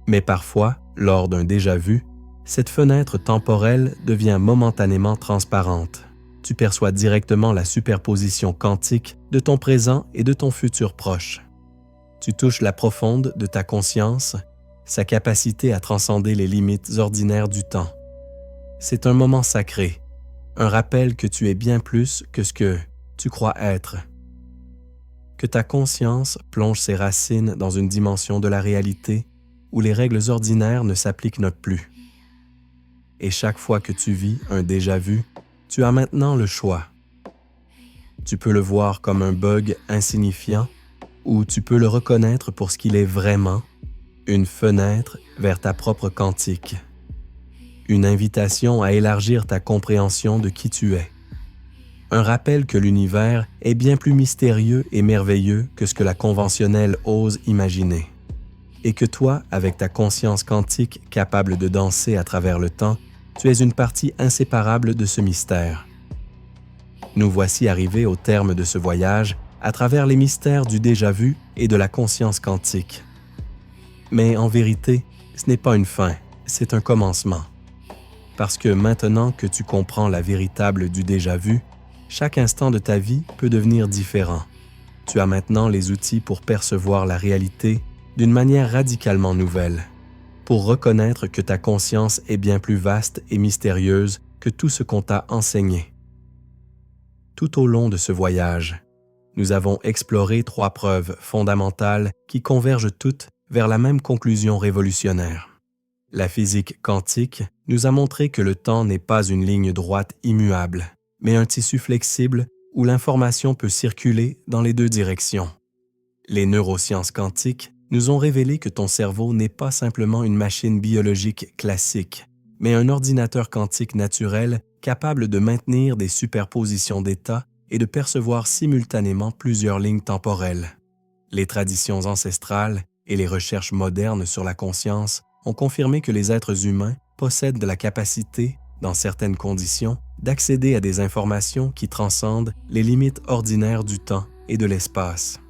Mais parfois, lors d'un déjà-vu, cette fenêtre temporelle devient momentanément transparente. Tu perçois directement la superposition quantique de ton présent et de ton futur proche. Tu touches la profonde de ta conscience, sa capacité à transcender les limites ordinaires du temps. C'est un moment sacré, un rappel que tu es bien plus que ce que tu crois être. Que ta conscience plonge ses racines dans une dimension de la réalité où les règles ordinaires ne s'appliquent plus. Et chaque fois que tu vis un déjà-vu, tu as maintenant le choix. Tu peux le voir comme un bug insignifiant ou tu peux le reconnaître pour ce qu'il est vraiment, une fenêtre vers ta propre quantique. Une invitation à élargir ta compréhension de qui tu es. Un rappel que l'univers est bien plus mystérieux et merveilleux que ce que la conventionnelle ose imaginer. Et que toi, avec ta conscience quantique capable de danser à travers le temps, tu es une partie inséparable de ce mystère. Nous voici arrivés au terme de ce voyage à travers les mystères du déjà-vu et de la conscience quantique. Mais en vérité, ce n'est pas une fin, c'est un commencement. Parce que maintenant que tu comprends la véritable du déjà-vu, chaque instant de ta vie peut devenir différent. Tu as maintenant les outils pour percevoir la réalité d'une manière radicalement nouvelle, pour reconnaître que ta conscience est bien plus vaste et mystérieuse que tout ce qu'on t'a enseigné. Tout au long de ce voyage, nous avons exploré 3 preuves fondamentales qui convergent toutes vers la même conclusion révolutionnaire. La physique quantique nous a montré que le temps n'est pas une ligne droite immuable, mais un tissu flexible où l'information peut circuler dans les 2 directions. Les neurosciences quantiques nous ont révélé que ton cerveau n'est pas simplement une machine biologique classique, mais un ordinateur quantique naturel capable de maintenir des superpositions d'états et de percevoir simultanément plusieurs lignes temporelles. Les traditions ancestrales et les recherches modernes sur la conscience ont confirmé que les êtres humains possèdent la capacité, dans certaines conditions, d'accéder à des informations qui transcendent les limites ordinaires du temps et de l'espace.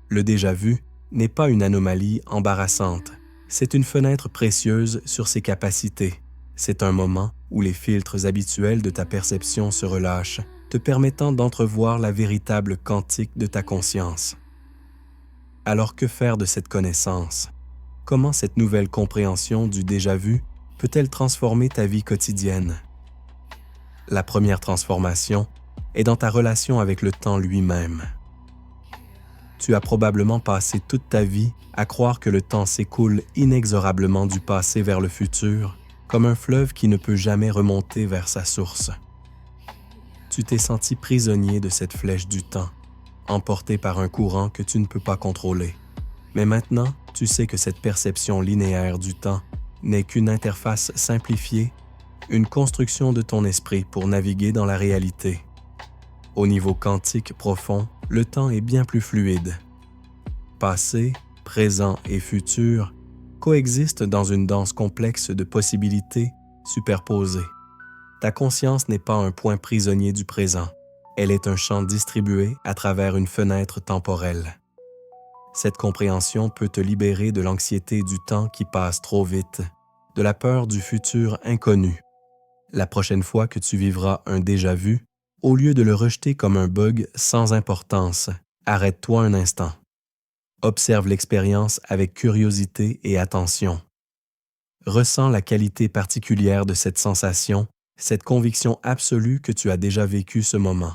Le déjà-vu n'est pas une anomalie embarrassante, c'est une fenêtre précieuse sur ses capacités. C'est un moment où les filtres habituels de ta perception se relâchent, te permettant d'entrevoir la véritable quantique de ta conscience. Alors que faire de cette connaissance? Comment cette nouvelle compréhension du déjà-vu peut-elle transformer ta vie quotidienne? La première transformation est dans ta relation avec le temps lui-même. tu as probablement passé toute ta vie à croire que le temps s'écoule inexorablement du passé vers le futur, comme un fleuve qui ne peut jamais remonter vers sa source. Tu t'es senti prisonnier de cette flèche du temps, emporté par un courant que tu ne peux pas contrôler. Mais maintenant, tu sais que cette perception linéaire du temps n'est qu'une interface simplifiée, une construction de ton esprit pour naviguer dans la réalité. Au niveau quantique profond, le temps est bien plus fluide. Passé, présent et futur coexistent dans une danse complexe de possibilités superposées. Ta conscience n'est pas un point prisonnier du présent, elle est un champ distribué à travers une fenêtre temporelle. Cette compréhension peut te libérer de l'anxiété du temps qui passe trop vite, de la peur du futur inconnu. La prochaine fois que tu vivras un déjà-vu, au lieu de le rejeter comme un bug sans importance, arrête-toi un instant. Observe l'expérience avec curiosité et attention. Ressens la qualité particulière de cette sensation, cette conviction absolue que tu as déjà vécu ce moment.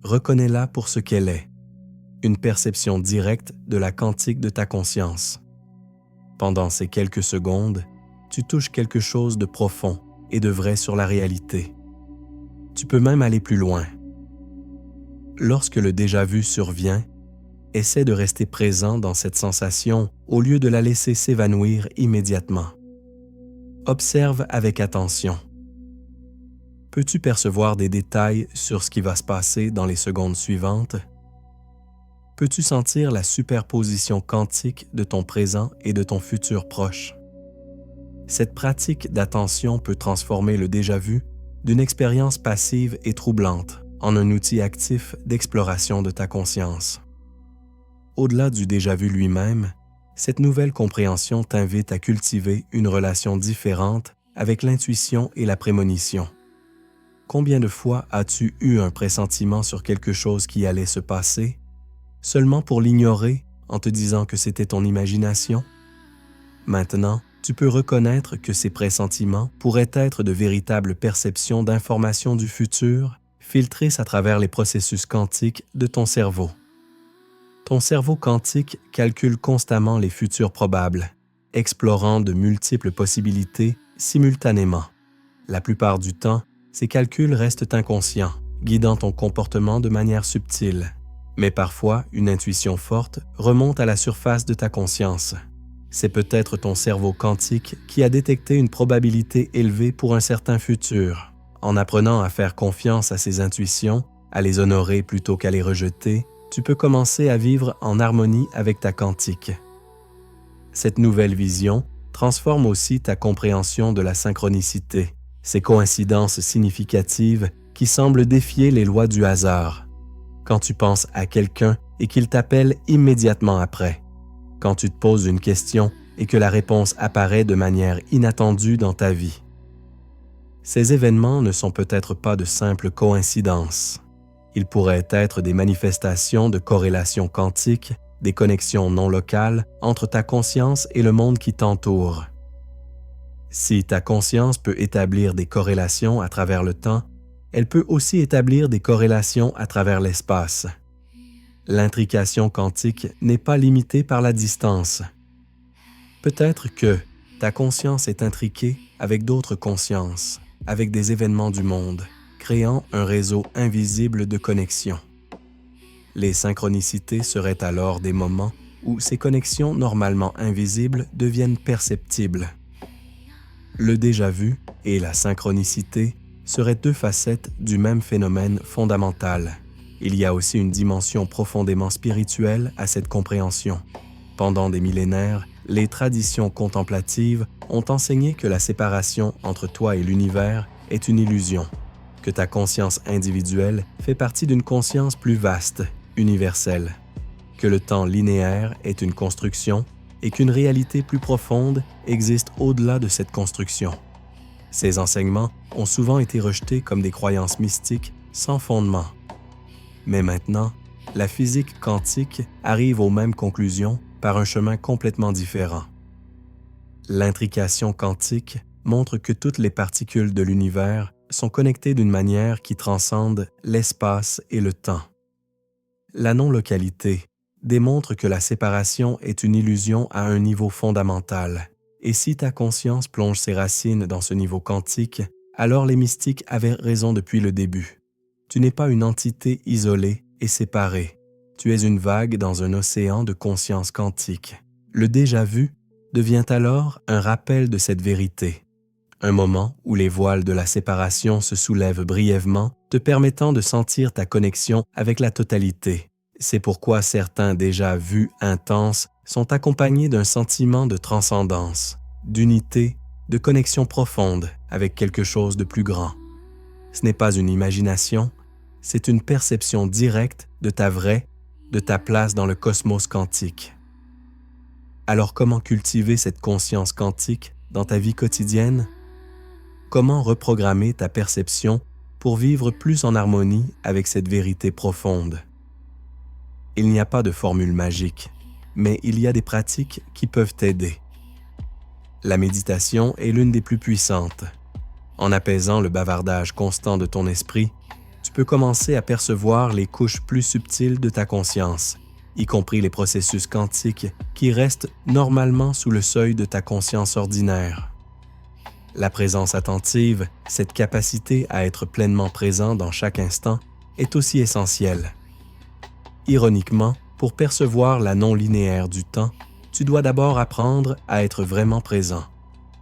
Reconnais-la pour ce qu'elle est, une perception directe de la quantique de ta conscience. Pendant ces quelques secondes, tu touches quelque chose de profond et de vrai sur la réalité. Tu peux même aller plus loin. Lorsque le déjà-vu survient, essaie de rester présent dans cette sensation au lieu de la laisser s'évanouir immédiatement. Observe avec attention. Peux-tu percevoir des détails sur ce qui va se passer dans les secondes suivantes? Peux-tu sentir la superposition quantique de ton présent et de ton futur proche? Cette pratique d'attention peut transformer le déjà-vu d'une expérience passive et troublante en un outil actif d'exploration de ta conscience. Au-delà du déjà-vu lui-même, cette nouvelle compréhension t'invite à cultiver une relation différente avec l'intuition et la prémonition. Combien de fois as-tu eu un pressentiment sur quelque chose qui allait se passer, seulement pour l'ignorer en te disant que c'était ton imagination? Maintenant, tu peux reconnaître que ces pressentiments pourraient être de véritables perceptions d'informations du futur, filtrées à travers les processus quantiques de ton cerveau. Ton cerveau quantique calcule constamment les futurs probables, explorant de multiples possibilités simultanément. La plupart du temps, ces calculs restent inconscients, guidant ton comportement de manière subtile. Mais parfois, une intuition forte remonte à la surface de ta conscience. C'est peut-être ton cerveau quantique qui a détecté une probabilité élevée pour un certain futur. En apprenant à faire confiance à ces intuitions, à les honorer plutôt qu'à les rejeter, tu peux commencer à vivre en harmonie avec ta quantique. Cette nouvelle vision transforme aussi ta compréhension de la synchronicité, ces coïncidences significatives qui semblent défier les lois du hasard. Quand tu penses à quelqu'un et qu'il t'appelle immédiatement après. Quand tu te poses une question et que la réponse apparaît de manière inattendue dans ta vie. Ces événements ne sont peut-être pas de simples coïncidences. Ils pourraient être des manifestations de corrélations quantiques, des connexions non locales entre ta conscience et le monde qui t'entoure. Si ta conscience peut établir des corrélations à travers le temps, elle peut aussi établir des corrélations à travers l'espace. L'intrication quantique n'est pas limitée par la distance. Peut-être que ta conscience est intriquée avec d'autres consciences, avec des événements du monde, créant un réseau invisible de connexions. Les synchronicités seraient alors des moments où ces connexions normalement invisibles deviennent perceptibles. Le déjà-vu et la synchronicité seraient deux facettes du même phénomène fondamental. Il y a aussi une dimension profondément spirituelle à cette compréhension. Pendant des millénaires, les traditions contemplatives ont enseigné que la séparation entre toi et l'univers est une illusion, que ta conscience individuelle fait partie d'une conscience plus vaste, universelle, que le temps linéaire est une construction et qu'une réalité plus profonde existe au-delà de cette construction. Ces enseignements ont souvent été rejetés comme des croyances mystiques sans fondement. Mais maintenant, la physique quantique arrive aux mêmes conclusions par un chemin complètement différent. L'intrication quantique montre que toutes les particules de l'univers sont connectées d'une manière qui transcende l'espace et le temps. La non-localité, démontrent que la séparation est une illusion à un niveau fondamental. Et si ta conscience plonge ses racines dans ce niveau quantique, alors les mystiques avaient raison depuis le début. Tu n'es pas une entité isolée et séparée. Tu es une vague dans un océan de conscience quantique. Le déjà-vu devient alors un rappel de cette vérité. Un moment où les voiles de la séparation se soulèvent brièvement, te permettant de sentir ta connexion avec la totalité. C'est pourquoi certains déjà-vus intenses sont accompagnés d'un sentiment de transcendance, d'unité, de connexion profonde avec quelque chose de plus grand. Ce n'est pas une imagination, c'est une perception directe de ta place dans le cosmos quantique. Alors comment cultiver cette conscience quantique dans ta vie quotidienne? Comment reprogrammer ta perception pour vivre plus en harmonie avec cette vérité profonde? Il n'y a pas de formule magique, mais il y a des pratiques qui peuvent t'aider. La méditation est l'une des plus puissantes. En apaisant le bavardage constant de ton esprit, tu peux commencer à percevoir les couches plus subtiles de ta conscience, y compris les processus quantiques qui restent normalement sous le seuil de ta conscience ordinaire. La présence attentive, cette capacité à être pleinement présent dans chaque instant, est aussi essentielle. Ironiquement, pour percevoir la non-linéaire du temps, tu dois d'abord apprendre à être vraiment présent,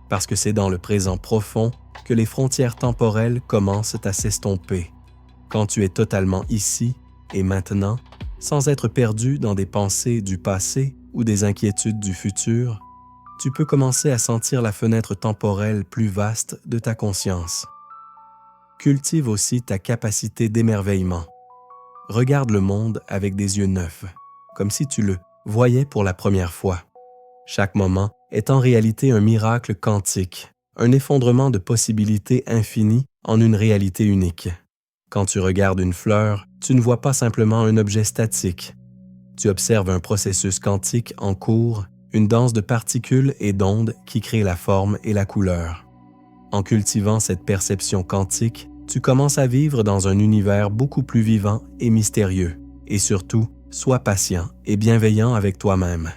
parce que c'est dans le présent profond que les frontières temporelles commencent à s'estomper. Quand tu es totalement ici et maintenant, sans être perdu dans des pensées du passé ou des inquiétudes du futur, tu peux commencer à sentir la fenêtre temporelle plus vaste de ta conscience. Cultive aussi ta capacité d'émerveillement. Regarde le monde avec des yeux neufs, comme si tu le voyais pour la première fois. Chaque moment est en réalité un miracle quantique, un effondrement de possibilités infinies en une réalité unique. Quand tu regardes une fleur, tu ne vois pas simplement un objet statique. Tu observes un processus quantique en cours, une danse de particules et d'ondes qui crée la forme et la couleur. En cultivant cette perception quantique, tu commences à vivre dans un univers beaucoup plus vivant et mystérieux. Et surtout, sois patient et bienveillant avec toi-même.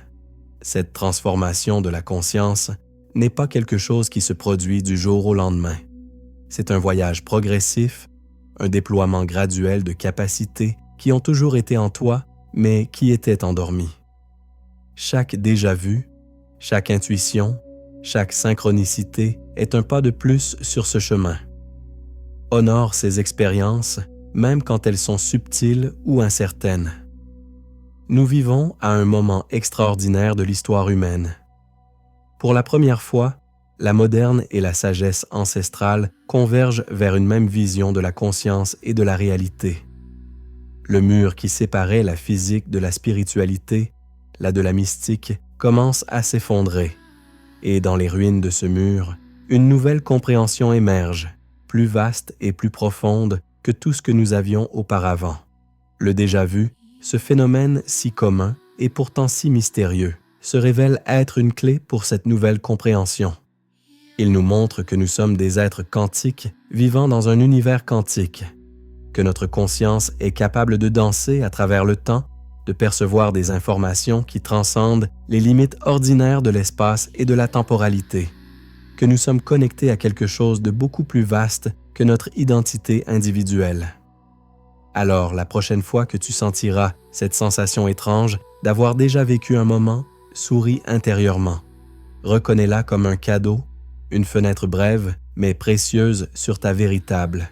Cette transformation de la conscience n'est pas quelque chose qui se produit du jour au lendemain. C'est un voyage progressif, un déploiement graduel de capacités qui ont toujours été en toi, mais qui étaient endormies. Chaque déjà-vu, chaque intuition, chaque synchronicité est un pas de plus sur ce chemin. Honore ces expériences, même quand elles sont subtiles ou incertaines. Nous vivons à un moment extraordinaire de l'histoire humaine. Pour la première fois, la moderne et la sagesse ancestrale convergent vers une même vision de la conscience et de la réalité. Le mur qui séparait la physique de la spiritualité, la de la mystique, commence à s'effondrer. Et dans les ruines de ce mur, une nouvelle compréhension émerge, plus vaste et plus profonde que tout ce que nous avions auparavant. Le déjà-vu, ce phénomène si commun et pourtant si mystérieux, se révèle être une clé pour cette nouvelle compréhension. Il nous montre que nous sommes des êtres quantiques vivant dans un univers quantique, que notre conscience est capable de danser à travers le temps, de percevoir des informations qui transcendent les limites ordinaires de l'espace et de la temporalité, que nous sommes connectés à quelque chose de beaucoup plus vaste que notre identité individuelle. Alors, la prochaine fois que tu sentiras cette sensation étrange d'avoir déjà vécu un moment, souris intérieurement. Reconnais-la comme un cadeau, une fenêtre brève, mais précieuse sur ta véritable.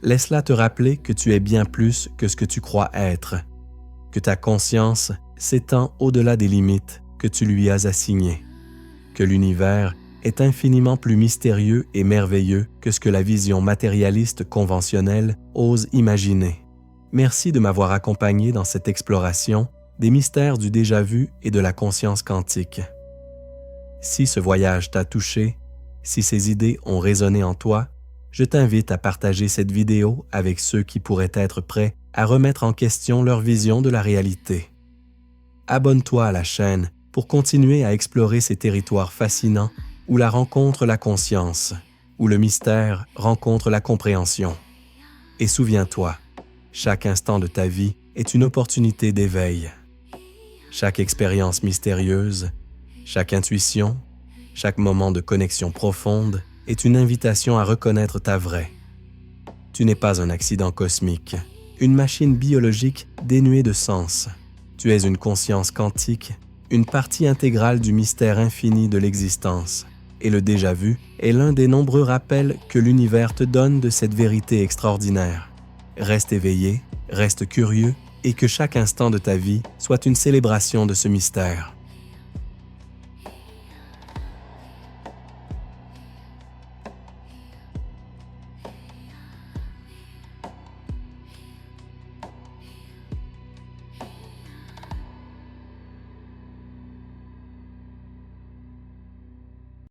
Laisse-la te rappeler que tu es bien plus que ce que tu crois être, que ta conscience s'étend au-delà des limites que tu lui as assignées, que l'univers est infiniment plus mystérieux et merveilleux que ce que la vision matérialiste conventionnelle ose imaginer. Merci de m'avoir accompagné dans cette exploration des mystères du déjà-vu et de la conscience quantique. Si ce voyage t'a touché, si ces idées ont résonné en toi, je t'invite à partager cette vidéo avec ceux qui pourraient être prêts à remettre en question leur vision de la réalité. Abonne-toi à la chaîne pour continuer à explorer ces territoires fascinants où la rencontre la conscience, où le mystère rencontre la compréhension. Et souviens-toi, chaque instant de ta vie est une opportunité d'éveil. Chaque expérience mystérieuse, chaque intuition, chaque moment de connexion profonde est une invitation à reconnaître ta vraie. Tu n'es pas un accident cosmique, une machine biologique dénuée de sens. Tu es une conscience quantique, une partie intégrale du mystère infini de l'existence. Et le déjà-vu est l'un des nombreux rappels que l'univers te donne de cette vérité extraordinaire. Reste éveillé, reste curieux, et que chaque instant de ta vie soit une célébration de ce mystère.